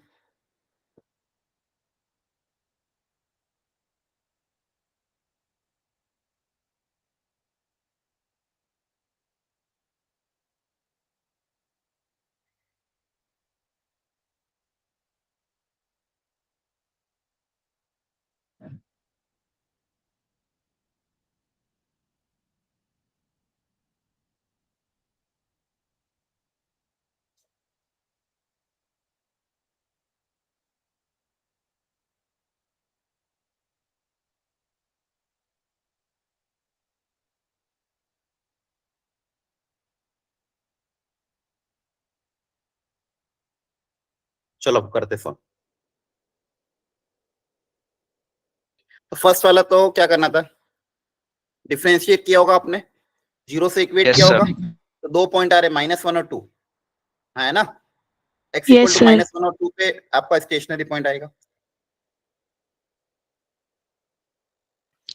चलो अब करते फोन। तो फर्स्ट वाला तो क्या करना था? डिफरेंशिएट किया होगा आपने, 0 से इक्वेट Yes, किया sir. होगा। तो 2 पॉइंट आ रहे, -1 और 2 है ना। x Yes, equal to sir. -1 और 2 पे आपका स्टेशनरी पॉइंट आएगा।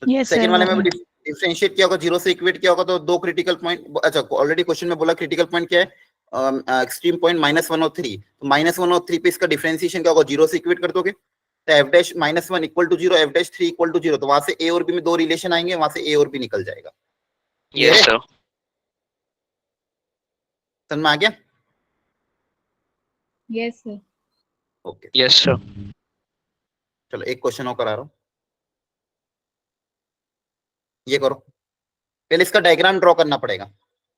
Yes, second sir. वाले में भी डिफरेंशिएट किया होगा, 0 से इक्वेट किया होगा, तो 2 क्रिटिकल पॉइंट। अच्छा, ऑलरेडी क्वेश्चन में बोला क्रिटिकल पॉइंट क्या है? एक्सट्रीम पॉइंट -103, तो -103 पे इसका डिफरेंशिएशन क्या होगा, 0 से इक्वेट कर दोगे, तो f dash -1 equal to 0, f dash 3 equal to 0, तो वहां से a और b में 2 रिलेशन आएंगे, वहां से a और b निकल जाएगा। क्लियर यस है, सर। समझ में आ गया? Yes sir. Okay, yes sir. चलो एक क्वेश्चन और करा रहा हूं, ये करो। पहले इसका डायग्राम ड्रॉ करना पड़ेगा,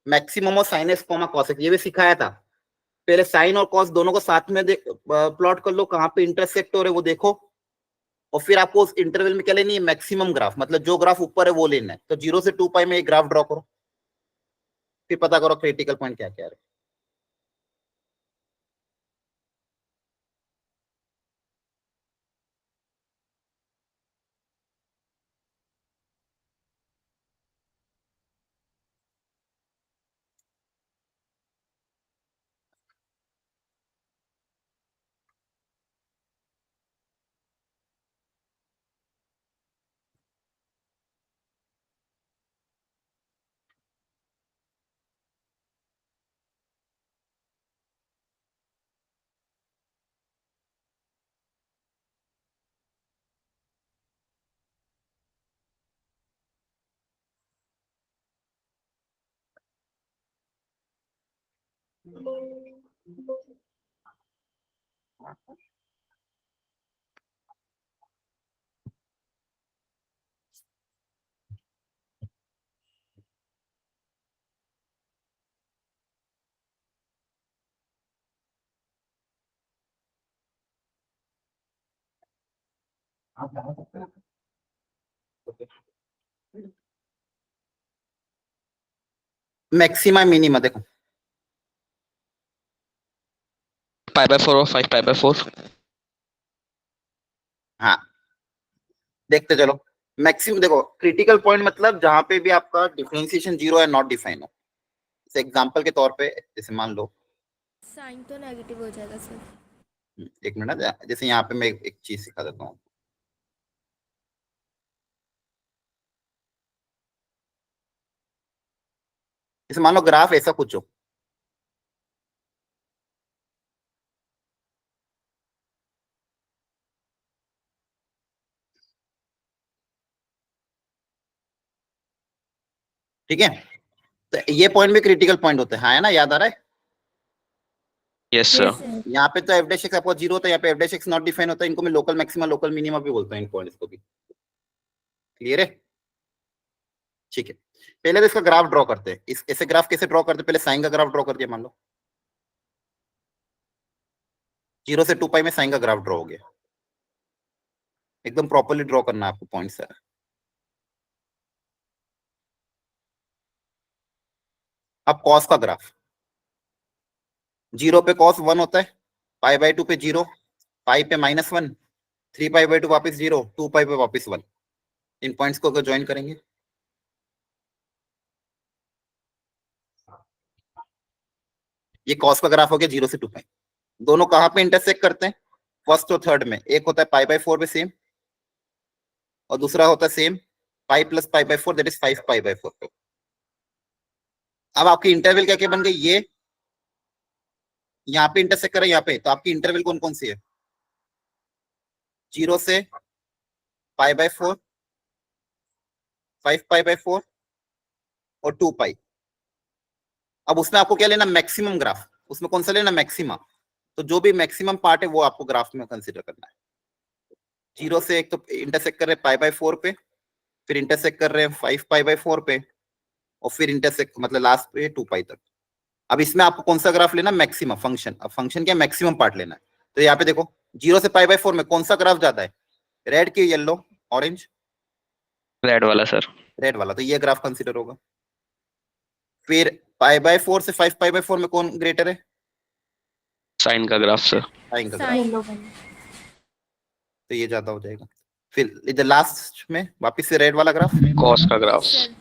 maximum of sine x comma cos x, ये भी सिखाया था। पहले साइन और कॉस दोनों को साथ में प्लॉट कर लो, कहां पे इंटरसेक्ट हो रहे वो देखो, और फिर आपको उस इंटरवल में क्या लेनी है, मैक्सिमम ग्राफ, मतलब जो ग्राफ ऊपर है वो लेना है। तो 0 से 2 पाई में एक ग्राफ ड्रॉ करो, फिर पता करो क्रिटिकल पॉइंट क्या क्या है। मैक्सिमा मिनिमा देखो, π/4 और 5π/4। हाँ देखते चलो। मैक्सिमम देखो, क्रिटिकल पॉइंट मतलब जहां पे भी आपका डिफरेंशिएशन 0 है, नॉट डिफाइन हो। जैसे एग्जांपल के तौर पे, जैसे मान लो, साइन तो नेगेटिव हो जाएगा सर। एक मिनट, जैसे यहाँ पे मैं एक चीज सिखा देता हूँ। जैसे मान लो ग्राफ ऐसा कुछ हो, ठीक है, तो ये पॉइंट भी क्रिटिकल पॉइंट होते हैं, हाँ है ना, याद आ रहा है? Yes yes sir. सर। यहाँ पे तो एफ डैश एक्स आपका 0 होता है, यहाँ पे F dash x not define होता है, इनको मैं लोकल मैक्सिमा लोकल मिनिमा भी बोलता हूँ इन पॉइंट्स को भी। क्लियर है, ठीक है। पहले तो इसका ग्राफ ड्रॉ करते हैं, इस ऐसे ग्राफ कैसे ड्रॉ करते हैं, पहले साइन का ग्राफ ड्रॉ कर दिया, मान लो 0 से 2 पाई में साइन का ग्राफ ड्रॉ हो गया, एकदम प्रॉपर्ली ड्रॉ करना है आपको पॉइंट सर। अब कॉस का ग्राफ, 0 पे कॉस 1 होता है, π/2 पे 0, पाई पे -1, 3π/2 वापस 0, 2 पाई पे वापस 1। इन पॉइंट्स को अगर ज्वाइन करेंगे, ये कॉस का ग्राफ हो गया 0 से 2 पाई। दोनों कहां पे इंटरसेक्ट करते हैं, फर्स्ट और थर्ड में। एक होता है π/4 पे सेम, और दूसरा होता है same pi plus π/4, that is 5π/4 पे। अब आपकी इंटरवल क्या क्या बन गई, ये यहाँ पे इंटरसेक्ट करे यहाँ पे, तो आपकी इंटरवल कौन कौन सी है, 0 से π/4, 5π/4 और 2 पाई। अब उसमें आपको क्या लेना, मैक्सिमम ग्राफ, उसमें कौन सा लेना, मैक्सिमा। तो जो भी मैक्सिमम पार्ट है वो आपको ग्राफ में कंसिडर करना है। 0 से एक तो इंटरसेक्ट कर रहे हैं π/4 पे, फिर इंटरसेक्ट कर रहे हैं 5π/4 पे, और फिर इंटरसेक्ट मतलब लास्ट पे 2 पाई तक। अब इसमें आपको कौन सा ग्राफ लेना, मैक्सिमम फंक्शन। अब फंक्शन क्या, मैक्सिमम पार्ट लेना है। तो यहाँ पे देखो 0 से π/4 में कौन सा ग्राफ ज्यादा है, रेड की येलो, ऑरेंज, रेड वाला सर। रेड वाला, तो ये ग्राफ कंसिडर होगा। फिर π/4 से 5π/4 में कौन ग्रेटर है, साइन का ग्राफ सर। साइन का ग्राफ, साइन। येलो वाला। तो ये ज्यादा हो जाएगा। फिर इधर लास्ट में वापस से रेड वाला ग्राफ, कॉस का ग्राफ। Yes sir.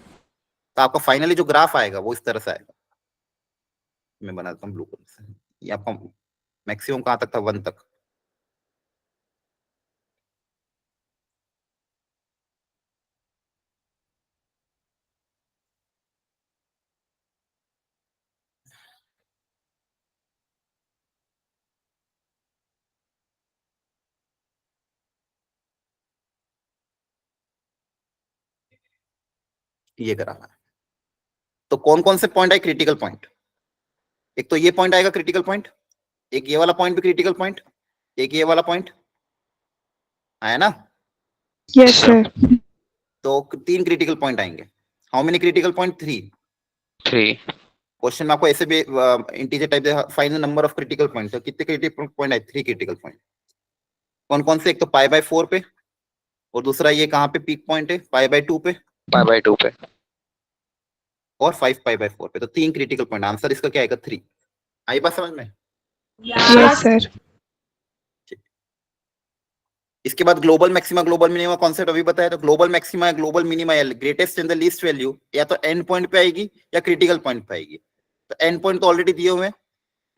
तो आपका फाइनली जो ग्राफ आएगा वो इस तरह से आएगा। मैं बनाता हूँ ब्लू कलर से, ये आपका मैक्सिमम कहाँ तक था, 1 तक। ये कराना है। तो कौन कौन से पॉइंट आए क्रिटिकल पॉइंट? एक तो ये पॉइंट आएगा क्रिटिकल पॉइंट, एक ये वाला पॉइंट भी क्रिटिकल पॉइंट, एक ये वाला पॉइंट आया ना। Yes, sir. तो 3 क्रिटिकल पॉइंट आएंगे। How many critical point? 3। 3. Question में आपको ऐसे भी integer type they, find the number of critical point. तो कितने क्रिटिकल पॉइंट आए? 3 क्रिटिकल पॉइंट। कौन कौन से? एक तो π/4 पे, और दूसरा ये कहाँ पे पीक पॉइंट है? π/2 पे, π/2 पे. और 5π/4 पे। तो 3 क्रिटिकल पॉइंट। आंसर इसका क्या आएगा? 3। आई बात समझ में? Yes, sir. इसके बाद global maxima global minima concept अभी बताया। तो ग्लोबल मैक्सिमा या ग्लोबल मिनिमा या greatest and the least value या तो एंड पॉइंट पे आएगी या क्रिटिकल पॉइंट पे आएगी। तो एंड पॉइंट तो ऑलरेडी दिए हुए हैं।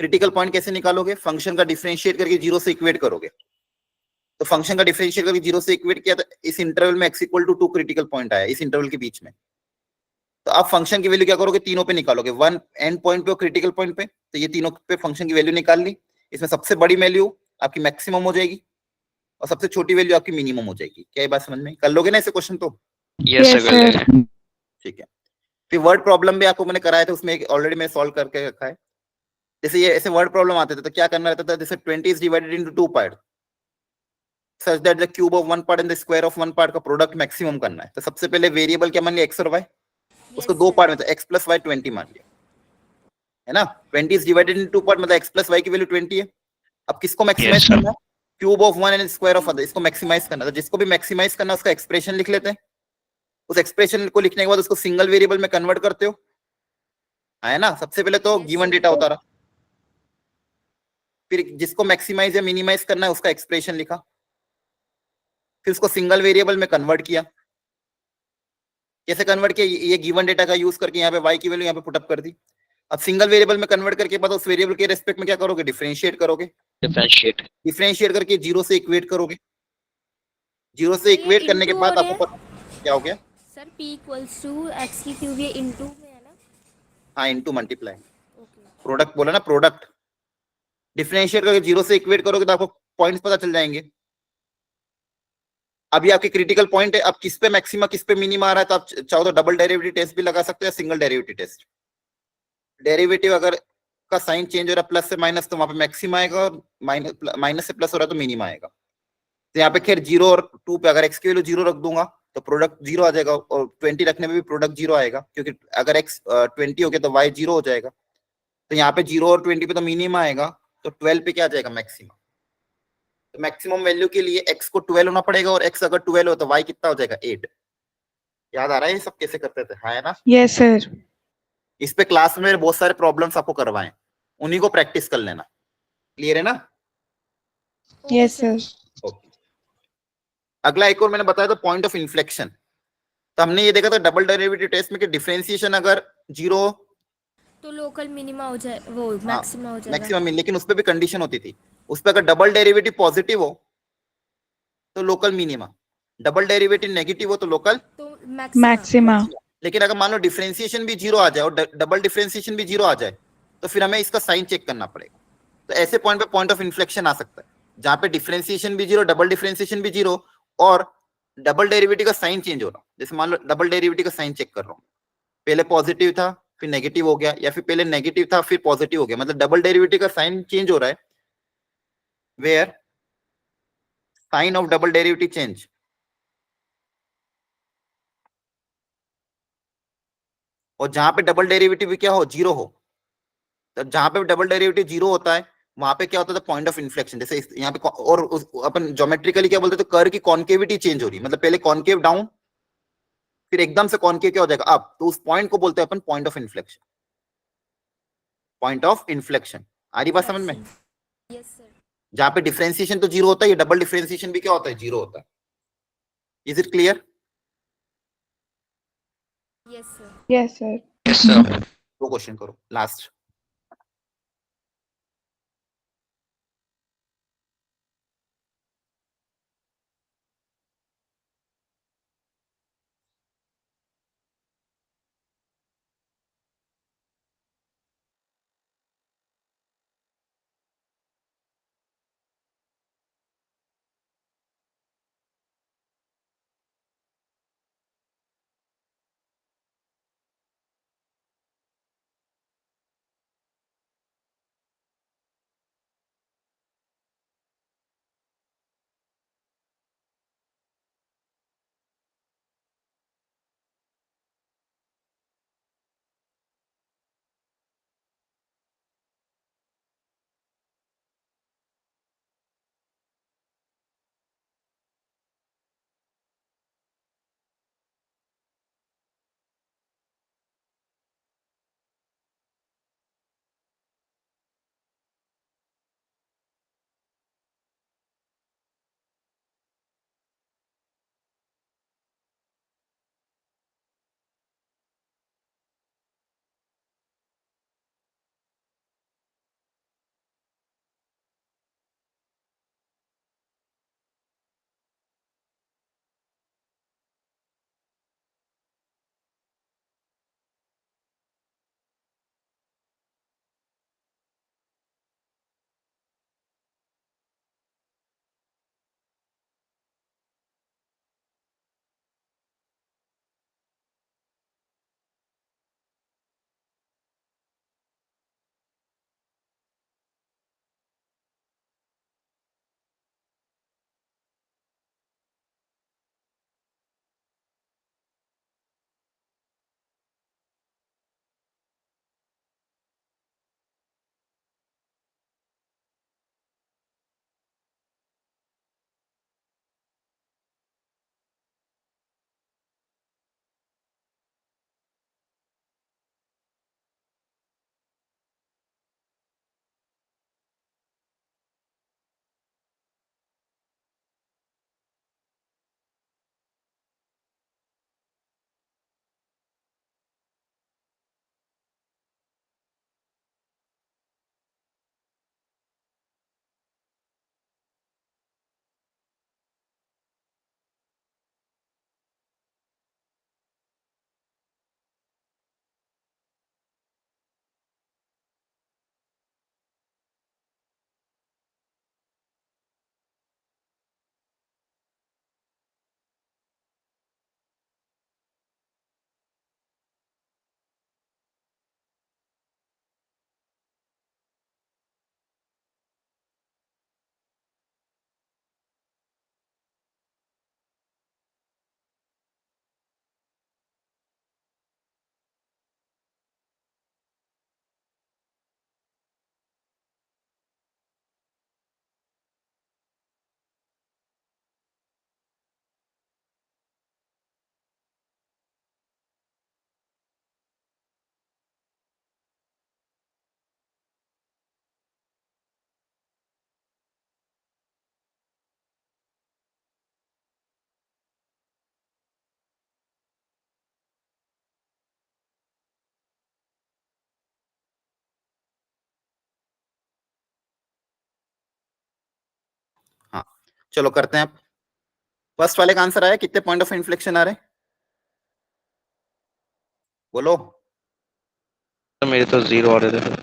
क्रिटिकल पॉइंट कैसे निकालोगे? फंक्शन का डिफरेंशिएट करके 0 से इक्वेट करोगे। तो फंक्शन का डिफरेंशिएट करके 0 से इक्वेट किया, तो इस इंटरवल में x = 2 क्रिटिकल पॉइंट आया इस इंटरवल के बीच में। तो आप फंक्शन की वैल्यू क्या करोगे? तीनों पे निकालोगे, 1 एंड पॉइंट पे और क्रिटिकल पॉइंट पे। तो ये तीनों पे फंक्शन की वैल्यू निकाल ली। इसमें सबसे बड़ी वैल्यू आपकी मैक्सिमम हो जाएगी और सबसे छोटी वैल्यू आपकी मिनिमम हो जाएगी। क्या ये बात समझ में? कर लोगे ना ऐसे क्वेश्चन? तो Yes, sir. Yes, कर लेंगे. sir. ठीक है। फिर वर्ड प्रॉब्लम भी आपको मैंने कराया था, उसमें ऑलरेडी मैं सॉल्व करके रखा है। जैसे ये ऐसे वर्ड प्रॉब्लम आते थे तो क्या करना रहता था? जैसे 20 is divided into 2 part such that the cube of 1 part and the square of 1 part का प्रोडक्ट मैक्सिमम करना है। तो सबसे पहले वेरिएबल क्या मान लिया? x और y। उसको 2 पार्ट में, तो x + y 20 मान लिया, है ना। 20 इज डिवाइडेड इनटू 2 पार्ट, मतलब x + y की वैल्यू 20 है। अब किसको मैक्सिमाइज Yes, sir. करना है? Cube of 1 and square of other, इसको मैक्सिमाइज करना। तो जिसको भी मैक्सिमाइज करना है उसका एक्सप्रेशन लिख लेते हैं। उस एक्सप्रेशन को लिखने के बाद उसको सिंगल वेरिएबल में कन्वर्ट करते हो, है ना। सबसे पहले तो गिवन डेटा होता रहा, फिर जिसको मैक्सिमाइज या मिनिमाइज करना है उसका एक्सप्रेशन लिखा, फिर उसको सिंगल वेरिएबल में कन्वर्ट किया। कैसे कन्वर्ट किया? ये गिवन डेटा का यूज करके यहाँ पे y की वैल्यू यहाँ पे पुटअप कर दी। अब सिंगल वेरिएबल में कन्वर्ट करके बाद उस वेरिएबल के रेस्पेक्ट में क्या करोगे? डिफरेंशिएट करोगे। Differentiate. डिफरेंशिएट करके 0 से इक्वेट करोगे। 0 से इक्वेट करने के बाद आपको क्या हो गया? सर p = x³ ये इनटू में है ना? हाँ, इनटू मल्टीप्लाई। ओके. प्रोडक्ट बोला ना, प्रोडक्ट। डिफरेंशिएट करके 0 से इक्वेट करोगे तो आपको पॉइंट्स पता चल जाएंगे। अभी आपके क्रिटिकल पॉइंट है, अब किस पे मैक्सिमा किस पे मिनिमा आ रहा है, तो आप चाहो तो डबल डेरिवेटिव टेस्ट भी लगा सकते हो या सिंगल डेरिवेटिव टेस्ट। डेरिवेटिव अगर का साइन चेंज हो रहा है प्लस से माइनस, तो वहां पे मैक्सिमा आएगा, और माइनस से प्लस हो रहा है तो मिनिमा आएगा। तो यहाँ पे खैर 0 और 2 पे अगर x की वैल्यू 0 रख दूंगा तो प्रोडक्ट 0 आ जाएगा, और 20 रखने में भी प्रोडक्ट 0 आएगा, क्योंकि अगर x 20 हो गया तो y 0 हो जाएगा। तो यहाँ पे 0 और 20 पे तो मिनिमा आएगा, तो 12 पे क्या आ जाएगा? मैक्सिमम। तो मैक्सिमम वैल्यू के लिए x को 12 होना पड़ेगा, और x अगर 12 हो तो y कितना हो जाएगा? 8। याद आ रहा है ये सब कैसे करते थे? हाँ, है ना। Yes, sir. इस पे क्लास में बहुत सारे प्रॉब्लम्स आपको करवाएं, उन्हीं को प्रैक्टिस कर लेना। क्लियर है ना? Yes, sir. ओके। अगला एक और मैंने बताया था पॉइंट ऑफ इन्फ्लेक्शन। तो हमने ये देखा था डबल डेरिवेटिव टेस्ट में कि डिफरेंशिएशन अगर 0 तो लोकल मिनिमा हो जाए, वो मैक्सिमा हो जाएगा। मैक्सिमम, लेकिन उस पर भी कंडीशन होती थी। उस पर अगर डबल डेरिवेटिव पॉजिटिव हो तो local minima, double derivative negative हो तो लोकल तो मैक्सिमा। Maxima. लेकिन अगर मान लो डिफरेंशिएशन भी 0 आ जाए और डबल डिफरेंशिएशन भी 0 आ जाए, तो फिर हमें इसका साइन चेक करना पड़ेगा। तो ऐसे पॉइंट पे पॉइंट ऑफ इन्फ्लेक्शन आ सकता है, जहां पे डिफरेंशिएशन भी 0, डबल डिफरेंशिएशन भी 0, और डबल डेरिवेटिव का साइन चेंज हो रहा। जैसे मान लो डबल डेरिवेटिव का साइन चेक कर रहा हूँ, पहले पॉजिटिव था फिर नेगेटिव हो गया, या फिर पहले नेगेटिव था फिर पॉजिटिव हो गया, मतलब डबल डेरिवेटिव का साइन चेंज हो रहा है। Where sign of double derivative change, और जहां पे डबल डेरिवेटिव क्या हो? 0 हो। तो जहां पे डबल डेरिवेटिव 0 होता है वहां पे क्या होता था? Point of inflection. जैसे यहाँ पे और अपन ज्योमेट्रिकली क्या बोलते थे? कर्व की कॉन्केविटी चेंज हो रही है, मतलब पहले कॉन्केव डाउन फिर एकदम से कॉन्केव क्या हो जाएगा अप, तो उस पॉइंट को बोलते हैं अपन point of inflection. Point of inflection. आ रही बात समझ में? Yes sir. जहां पे डिफरेंशिएशन तो 0 होता है, ये डबल डिफरेंशिएशन भी क्या होता है? 0 होता है। Is it clear? Yes sir. Yes, sir. Yes, sir. दो क्वेश्चन करो लास्ट। चलो करते हैं आप। फर्स्ट वाले का आंसर आया, कितने पॉइंट ऑफ इन्फ्लेक्शन आ रहे हैं बोलो। सर मेरे तो 0 आ रहे थे।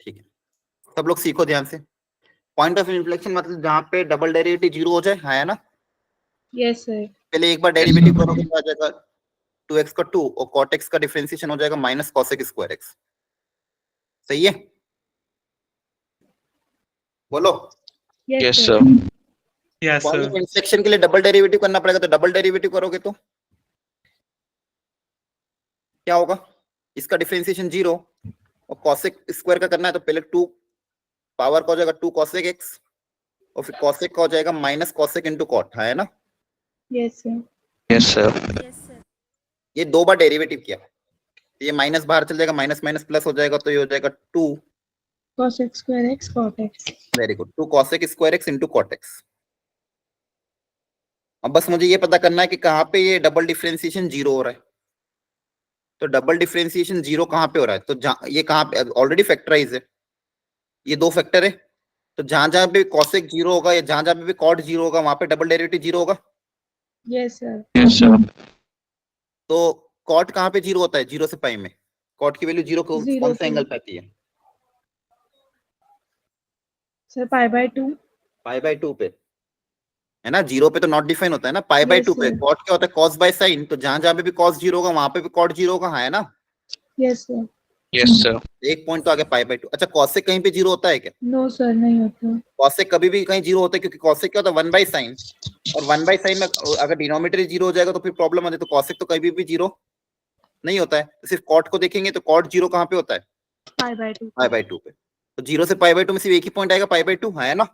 ठीक है, सब लोग सीखो ध्यान से। पॉइंट ऑफ इन्फ्लेक्शन मतलब जहां पे डबल डेरिवेटिव जीरो हो जाए, है ना। Yes sir. पहले एक बार डेरिवेटिव करोगे तो आ जाएगा 2x का 2 और cot x का डिफरेंशिएशन हो जाएगा माइनस cosec स्क्वायर x। सही है, बोलो। Yes sir. Sir. Yes, point sir. Of inflection के लिए डबल डेरिवेटिव करना पड़ेगा, तो डबल डेरिवेटिव करोगे तो क्या होगा, इसका डिफरेंशिएशन 0 और cosec स्क्वायर का करना है तो पहले 2 पावर का हो जाएगा 2 cosec x और फिर cosec का हो जाएगा माइनस cosec इंटू cot, है ना। Yes sir. Yes sir. Yes sir. ये 2 बार डेरिवेटिव किया, ये माइनस बाहर चल जाएगा, माइनस माइनस प्लस हो जाएगा, तो ये हो जाएगा 2, cos x square x cot x। Very good, 2 cosec square x into cot x। अब बस मुझे ये पता करना है कि कहाँ पे ये डबल डिफरेंशिएशन 0 हो रहा है। तो डबल डिफरेंशिएशन 0 कहाँ पे हो रहा है, तो ये कहाँ पे ऑलरेडी फैक्टराइज है, ये 2 फैक्टर है, तो जहां जहां पे cosec 0 होगा या जहां जहां पे भी cot 0 होगा वहां पे डबल डेरिवेटिव 0 होगा। Yes sir. Yes sir. तो cot कहाँ पे 0 होता है, 0 से पाई में cot की वैल्यू 0 कौन Zero सा पे। एंगल पे आती है, sir pi by 2। Pi by 2 पे, है ना। 0 पे तो नॉट डिफाइन होता है ना, पाई बाय Yes, 2 पे sir. cot क्या होता है, cos बाय साइन, तो जहां जहां पे भी cos 0 होगा वहां पे भी cot 0 होगा, है ना। Yes sir. Yes sir. एक पॉइंट तो आगे पाई बाय 2। अच्छा cosec कहीं पे 0 होता है क्या, नो सर नहीं होता। cosec कभी भी कहीं 0 होता है, क्योंकि cosec क्या होता है 1 बाय साइन, और 1 बाय साइन में अगर डिनोमिनेटर 0 हो जाएगा तो फिर प्रॉब्लम आती है, तो cosec तो कभी भी 0 नहीं होता है। तो सिर्फ cot को देखेंगे तो cot 0 कहाँ पे होता है, पाई बाय 2। पाई बाय 2 पे। तो 0 से पाई बाय 2 में सिर्फ एक ही पॉइंट आएगा, पाई बाय 2, है ना।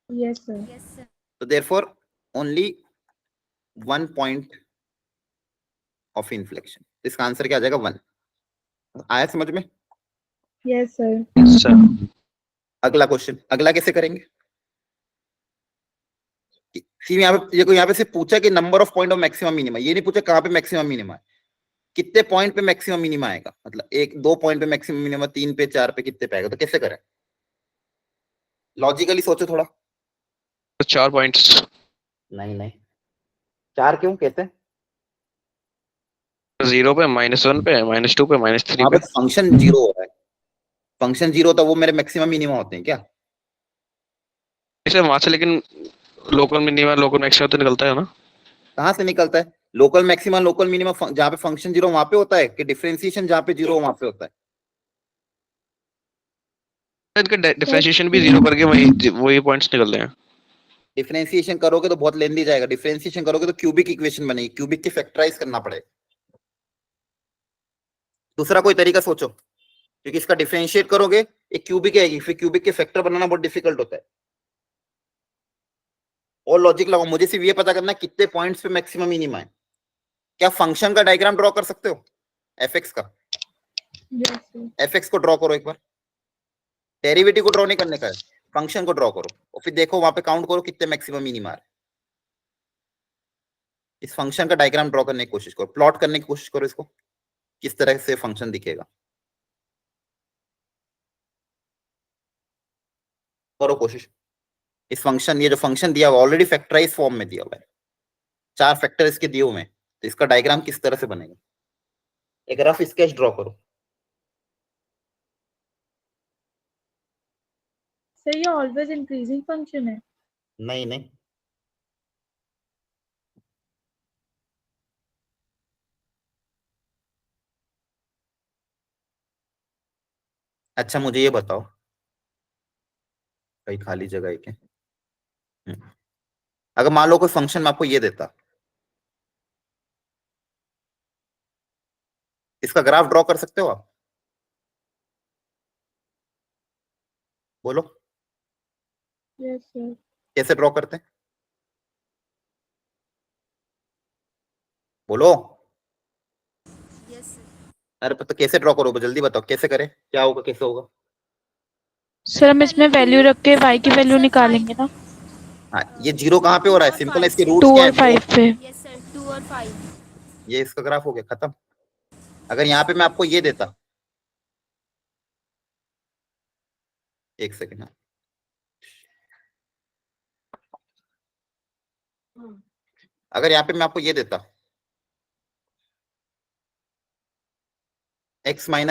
Yes sir. Yes sir. तो therefore only 1 point of inflection, इसका आंसर क्या आ जाएगा 1। आया समझ में। Yes sir. Yes sir. अगला क्वेश्चन, अगला कैसे करेंगे, सिर्फ यहाँ पे देखो, यहाँ पे सिर्फ पूछा कि number of point of maximum minima, ये नहीं पूछा कहाँ पे मैक्सिमम मिनिमा है, कितने पॉइंट पे मैक्सिमम मिनिमा आएगा, मतलब 1 2 पॉइंट पे मैक्सिमम मिनिमा, 3 पे 4 पे कितने पे आएगा, तो कैसे करें, लॉजिकली सोचो थोड़ा। तो 4 पॉइंट्स। नहीं नहीं, 4 क्यों, कैसे, 0 पे, -1 पे, -2 पे, -3 वहां पे। पे फंक्शन 0 हो रहा है, फंक्शन 0 था वो मेरे मैक्सिमम मिनिमा होते हैं क्या, इसे वहां से लेकिन लोकल मिनिमा लोकल मैक्सिमम तो निकलता है ना। कहाँ से निकलता है, लोकल मैक्सिमम लोकल मिनिमा जहाँ पे फंक्शन 0 वहां पे होता है, कि डिफरेंशिएशन जहाँ पे 0 वहां पे होता है। इनका डिफरेंशिएशन भी 0 करके वही पॉइंट्स निकलते हैं। डिफरेंशिएशन करोगे तो बहुत लेंदी जाएगा, डिफरेंशिएशन करोगे तो क्यूबिक इक्वेशन बनेगी, क्यूबिक की फैक्टराइज करना पड़ेगा। दूसरा कोई तरीका सोचो, क्योंकि इसका डिफरेंशिएट करोगे एक क्यूबिक आएगी, फिर क्यूबिक के फैक्टर बनाना बहुत डिफिकल्ट होता है। और लॉजिक लगाओ, मुझे सिर्फ ये पता करना है कितने पॉइंट्स पे मैक्सिमम मिनिमा है। क्या फंक्शन का डायग्राम ड्रॉ कर सकते हो, एफ का, यस सर। एफ को ड्रॉ करो एक बार, डेरिवेटिव को ड्रॉ नहीं करने का है, फंक्शन को ड्रॉ करो और फिर देखो वहां पे काउंट करो कितने मैक्सिमम मिनिमा है। इस फंक्शन का डायग्राम ड्रॉ करने की कोशिश करो, प्लॉट करने की कोशिश करो इसको, किस तरह से फंक्शन दिखेगा, करो कोशिश। इस फंक्शन, ये जो फंक्शन दिया हुआ ऑलरेडी फैक्टराइज फॉर्म में दिया हुआ है, 4 फैक्टर इसके दिए हुए हैं, तो इसका डायग्राम किस तरह से बनेगा, एक रफ स्केच ड्रॉ करो। सर ये ऑलवेज इंक्रीजिंग फंक्शन है। नहीं नहीं, अच्छा मुझे ये बताओ, कहीं खाली जगह है क्या, अगर मान लो कोई फंक्शन में आपको ये देता, इसका ग्राफ ड्रॉ कर सकते हो आप, बोलो यस सर। कैसे ड्रॉ करते हैं, बोलो। Yes sir. अरे तो कैसे ड्रॉ करोगे, जल्दी बताओ कैसे करें, क्या होगा कैसे होगा। सर हम इसमें वैल्यू रख के y की वैल्यू निकालेंगे ना। हाँ, ये 0 कहाँ पे हो रहा है, सिंपल है, इसके रूट्स 2 क्या और है, 5 पे। यस सर 2 और 5। ये इसका ग्राफ हो गया खत्म। अगर यहाँ पे मैं आपको ये देता, एक सेकेंड, अगर यहाँ पे मैं आपको ये देता x-1,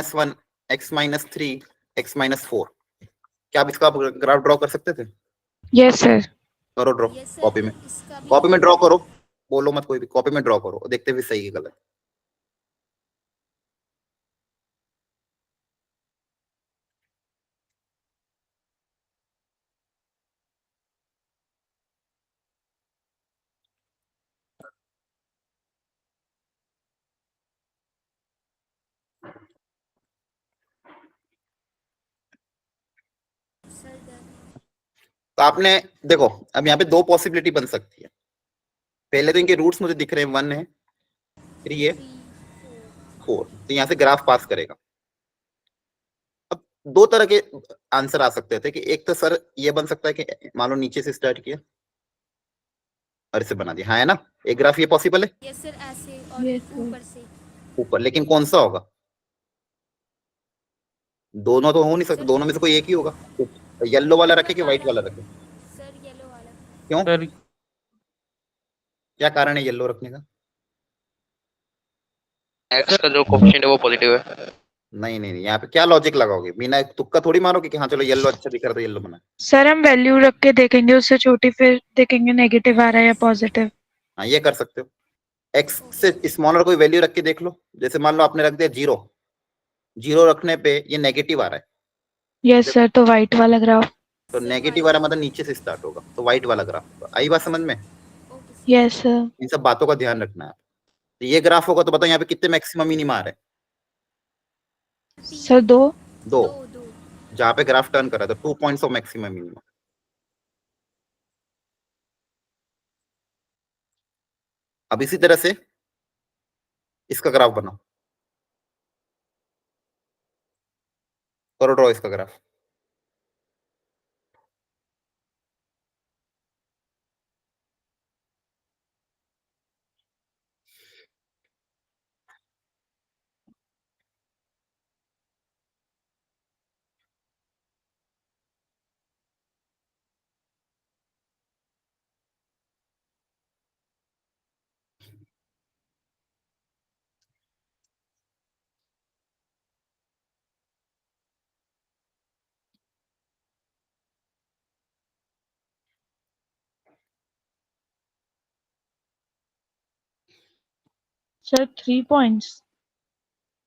x-3, x-4, क्या आप इसका ग्राफ ड्रॉ कर सकते थे? Yes sir. करो ड्रॉ यस सर, कॉपी में, इसका भी कॉपी में ड्रॉ करो, बोलो मत कोई भी, कॉपी में ड्रॉ करो, देखते भी सही है गलत। Sir done. तो आपने देखो, अब यहाँ पे दो पॉसिबिलिटी बन सकती है। पहले तो इनके रूट्स मुझे दिख रहे हैं, 1 है, 3 है, 3 4, तो यहाँ से ग्राफ पास करेगा। अब दो तरह के आंसर आ सकते थे कि एक तो सर ये बन सकता है कि मान लो नीचे से स्टार्ट किया और इसे बना दिया, हाँ है ना, एक ग्राफ ये पॉसिबल है 4। यस सर, ऐसे और Yes, sir. ऊपर से। ऊपर, लेकिन कौन सा होगा? दोनों तो हो नहीं सकते, सर दोनों में से कोई एक ही होगा। येलो वाला रखे कि ऊपर व्हाइट वाला। वाला रखे? सर येलो वाला। क्यों, सर क्या कारण है येलो रखने का? एक्स का जो कोफिशिएंट है वो पॉजिटिव है। नहीं नहीं नहीं, यहाँ पे क्या लॉजिक लगाओगे? बिना तुक्का थोड़ी मारोगे कि हाँ चलो येलो अच्छा दिख रहा है तो येलो बना। सर हम वैल्यू रख के देखेंगे उससे छोटी, फिर देखेंगे नेगेटिव आ रहा है या पॉजिटिव। हाँ ये कर सकते हो, एक्स से स्मॉलर कोई वैल्यू रख के देख लो। जैसे मान लो आपने रख दिया 0, 0 रखने पे ये नेगेटिव आ रहा है, यस सर, तो वाइट वाला ग्राफ। तो सर नेगेटिव आ रहा है मतलब नीचे से स्टार्ट होगा, तो व्हाइट वाला ग्राफ होगा। आई बात समझ में? Okay sir. Yes sir. इन सब बातों का ध्यान रखना है। तो ये ग्राफ होगा तो बताओ यहाँ पे कितने मैक्सिमम मिनिमा आ रहे हैं? सर दो। दो, 2 जहाँ पे ग्राफ टर्न कर रहा है तो 2 पॉइंट्स ऑफ मैक्सिमम मिनिमा। अब इसी तरह से इसका ग्राफ बनाओ, करो ड्रॉ इसका ग्राफ। Sir 3 points.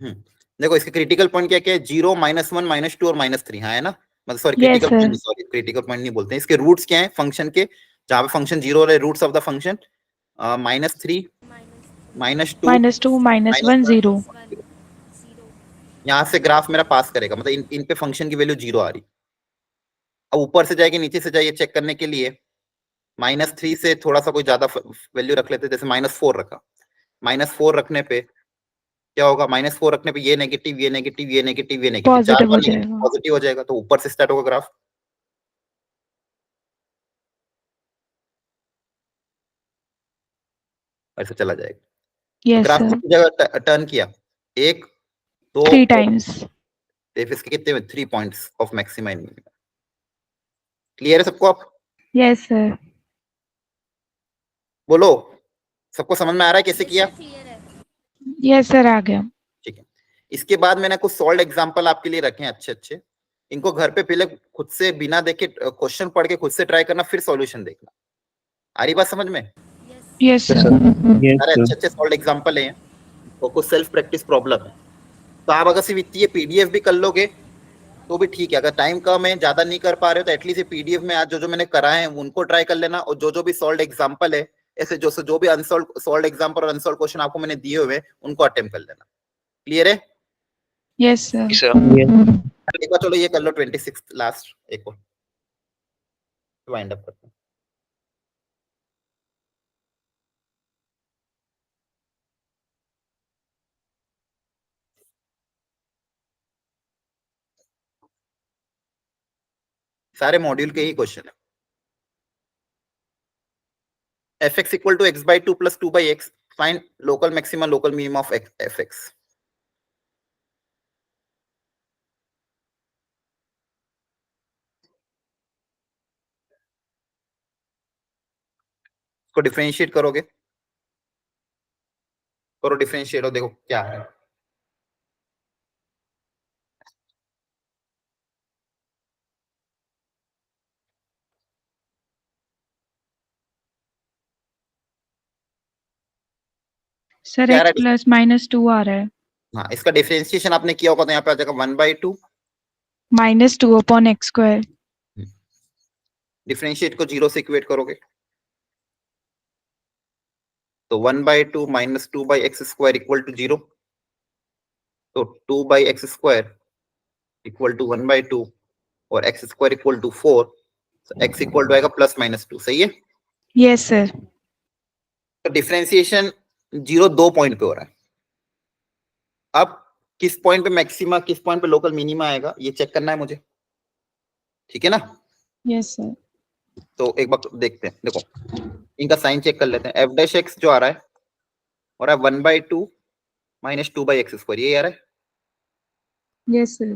देखो इसके क्रिटिकल पॉइंट क्या क्या है? 0, -1, -2 और -3, हाँ है ना, मतलब sorry yes critical sir. Point, sorry critical point नहीं बोलते हैं इसके। रूट्स क्या है फंक्शन के? जहाँ पे फंक्शन 0 रहे, रूट्स ऑफ द फंक्शन -3, -2, -2 -1 0। 0। यहाँ से ग्राफ मेरा पास करेगा, मतलब इन पे फंक्शन की वैल्यू 0 आ रही। अब ऊपर से जाएगी नीचे से जाइए चेक करने के लिए, -3 से थोड़ा सा कोई ज्यादा वैल्यू रख लेते, जैसे -4 रखा। -4 रखने पे क्या होगा? -4 रखने पे ये नेगेटिव, ये नेगेटिव, ये नेगेटिव, ये नेगेटिव, चार पॉजिटिव बार हो नेगेटिव जाएगा। पॉजिटिव हो जाएगा, तो ऊपर से स्टार्ट होगा ग्राफ, ऐसे चला जाएगा। तो यस ग्राफ सर। कितनी जगह टर्न किया? 1, 2 3 और टाइम्स। इसके कितने? 3 points of maxima in minima. Clear है सबको? आप यस सर। बोलो, सबको समझ में आ रहा है कैसे किया? क्लियर है। यस सर, आ गया। ठीक है। इसके बाद मैंने कुछ सॉल्व एग्जांपल आपके लिए रखे हैं अच्छे अच्छे, इनको घर पे पहले खुद से बिना देखे क्वेश्चन पढ़ के खुद से ट्राई करना, फिर सॉल्यूशन देखना। आ रही बात समझ में? Yes yes sir. Sir. Yes सारे अच्छे सर। अच्छे सॉल्व एग्जांपल हैं और कुछ सेल्फ प्रैक्टिस प्रॉब्लम है। तो आप अगर सिर्फ इतनी पीडीएफ भी कर लोगे तो भी ठीक है। अगर टाइम कम है, ज्यादा नहीं कर पा रहे हो, तो एटलीस्ट ये पीडीएफ में आज जो जो मैंने कराए हैं उनको ट्राई कर लेना, और जो जो भी सॉल्व एग्जांपल है, ऐसे जो भी अनसॉल्व सॉल्व एग्जांपल और अनसॉल्व क्वेश्चन आपको मैंने दिए हुए हैं उनको अटेम्प्ट कर लेना। क्लियर है? Yes sir. सर यस एक बार चलो ये कर लो, 26 लास्ट एक और वाइंड अप करते हैं। सारे मॉड्यूल के ही क्वेश्चन है। fx equal to x/2 plus 2/x, find local maxima local minima of fx। इसको डिफरेंशिएट करोगे, करो डिफरेंशिएट और देखो क्या है। सर क्या x प्लस -2 आ रहा है। हाँ, इसका डिफरेंशिएशन आपने किया होगा तो यहाँ पे आ जाएगा 1/2। -2 अपॉन x स्क्वायर। डिफरेंशिएट को 0 से इक्वेट करोगे तो 1/2 - 2/x स्क्वायर इक्वल टू 0। तो 2/x स्क्वायर इक्वल टू 1/2 और x स्क्वायर इक्वल टू 4। तो x इक्वल टू आएगा +-2। सही है। Yes sir. तो डिफरेंशिएशन 0 2 पॉइंट पे हो रहा है। अब किस पॉइंट पे मैक्सिमा, किस पॉइंट पे लोकल मिनिमा आएगा, ये चेक करना है मुझे, ठीक है ना। Yes sir. तो एक बार देखते हैं, देखो इनका साइन चेक कर लेते हैं। f' जो आ रहा है और 1/2 - 2/x स्क्वायर, ये आ रहा है। Yes sir.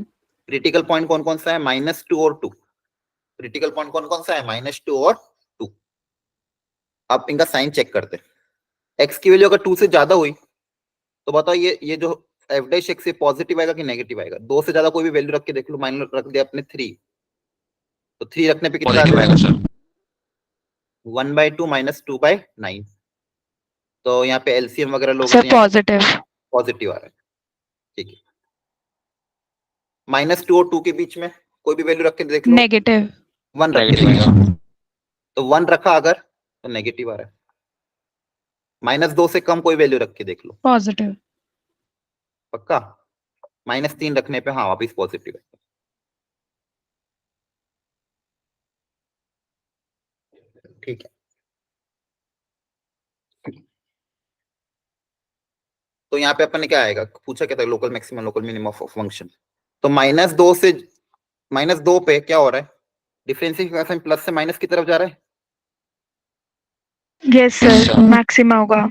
क्रिटिकल पॉइंट कौन कौन सा है, -2 और 2। क्रिटिकल पॉइंट कौन कौन सा है, -2 और 2। अब इनका साइन चेक करते हैं। x की वैल्यू अगर 2 से ज्यादा हुई तो बताओ ये जो f' से पॉजिटिव आएगा कि नेगेटिव आएगा। 2 से ज्यादा कोई भी वैल्यू रख के देख लो, मान लो रख दिया अपने 3, तो 3 रखने पे कितना आ पॉजिटिव आएगा जाएगा, सर। 1/2 - 2/9। तो यहाँ पे एलसीएम वगैरह लोग सर पॉजिटिव। पॉजिटिव आ रहा है, ठीक है। -2 और 2 के बीच में कोई भी वैल्यू रख के देख लो, नेगेटिव। 1 रख के नेगेटिव देख लो। आएगा। तो 1 रखा अगर तो नेगेटिव आ रहा है। -2 से कम कोई वैल्यू रख के देख लो, पॉजिटिव। पक्का। -3 रखने पे हाँ वापिस पॉजिटिव है। ठीक है। तो यहाँ पे अपन ने क्या आएगा, पूछा क्या था, local maximum local minimum of function. तो -2 से -2 पे क्या हो रहा है, डिफरेंशिएशन प्लस से माइनस की तरफ जा रहा है, यस सर, मैक्सिमा होगा।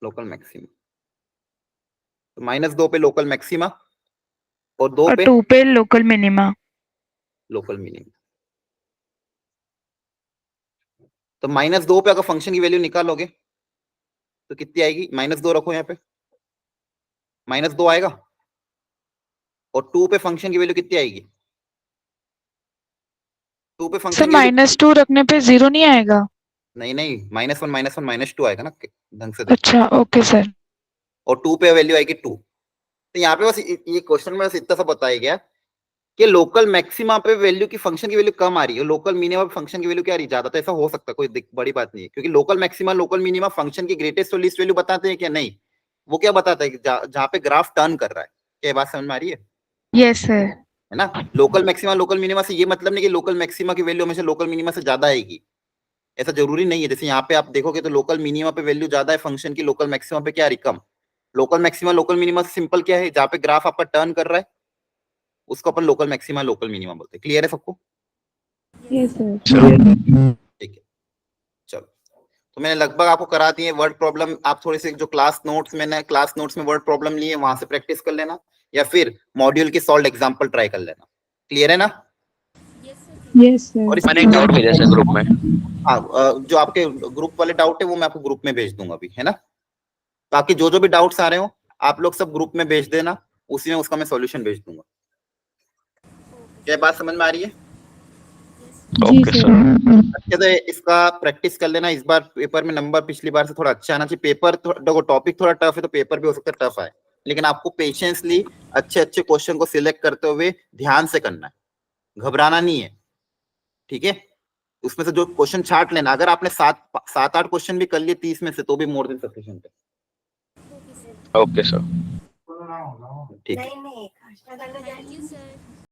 Local maximum. तो -2 पे लोकल मैक्सिमा और 2 और पे 2 पे लोकल मिनिमा। Local minimum. तो -2 पे अगर फंक्शन की वैल्यू निकालोगे तो कितनी आएगी, -2 रखो यहाँ पे, -2 आएगा। और 2 पे फंक्शन की वैल्यू कितनी आएगी, 2 पे सर फंक्शन की वैल्यू, -2 रखने पे 0 नहीं आएगा। नहीं नहीं, -1 -1 -2 आएगा ना, ढंग से देखो। अच्छा ओके सर। और 2 पे वैल्यू आएगी 2। तो यहाँ पे बस ये क्वेश्चन में बस इतना सा बताया गया कि लोकल मैक्सिमा पे वैल्यू की फंक्शन की वैल्यू कम आ रही है, लोकल मिनिमा पे फंक्शन की वैल्यू क्या आ रही है ज्यादा। तो ऐसा हो सकता है, कोई बड़ी बात नहीं है, क्योंकि local maxima local minima function की ग्रेटेस्ट और लीस्ट वैल्यू बताते हैं क्या, नहीं। वो क्या बताता है कि जहाँ पे ग्राफ टर्न कर रहा है। क्या बात समझ में आ रही है, यस सर। है ना। लोकल मैक्सिमा लोकल मिनिमा से ये मतलब नहीं कि लोकल मैक्सिमा की वैल्यू हमेशा लोकल मिनिमा से ज्यादा आएगी, ऐसा जरूरी नहीं है। जैसे यहाँ पे आप देखोगे तो लोकल मिनिमा पे वैल्यू ज्यादा है फंक्शन की, लोकल मैक्सिमा पे क्या आ रही कम। लोकल मैक्सिमा लोकल मिनिमा से सिंपल क्या है, जहाँ पे ग्राफ आपका टर्न कर रहा है उसको अपन लोकल मैक्सिमा लोकल मिनिमा बोलते हैं। क्लियर है सबको, यस सर। ठीक है। चलो, तो मैंने लगभग आपको करा दिए वर्ड प्रॉब्लम। आप थोड़े से जो क्लास नोट्स में वर्ड प्रॉब्लम लिए वहां से प्रैक्टिस कर लेना, या फिर मॉड्यूल के सॉल्व एग्जांपल ट्राई कर लेना। क्लियर है ना। Yes sir. और मैंने एक डाउट भेजा सर ग्रुप में। हाँ, जो आपके ग्रुप वाले डाउट है वो मैं आपको ग्रुप में भेज दूंगा अभी, है ना। बाकी जो भी डाउट्स आ रहे हो आप लोग सब ग्रुप में भेज देना, उसी में उसका मैं सॉल्यूशन भेज दूंगा। क्या बात समझ में आ रही है। जी ओके सर। सर। अच्छे से इसका प्रैक्टिस कर लेना। इस बार पेपर में नंबर पिछली बार से थोड़ा अच्छा आना चाहिए। पेपर देखो टॉपिक थोड़ा टफ है तो पेपर भी हो सकता है टफ आए, लेकिन आपको पेशेंसली अच्छे क्वेश्चन को सिलेक्ट करते हुए ध्यान से करना है, घबराना नहीं है, ठीक है। उसमें से जो क्वेश्चन छांट लेना। अगर आपने 7-8 क्वेश्चन भी कर लिए 30 में से तो भी मोर देन सफिशिएंट है। Okay sir. ठीक है। Thank you, sir.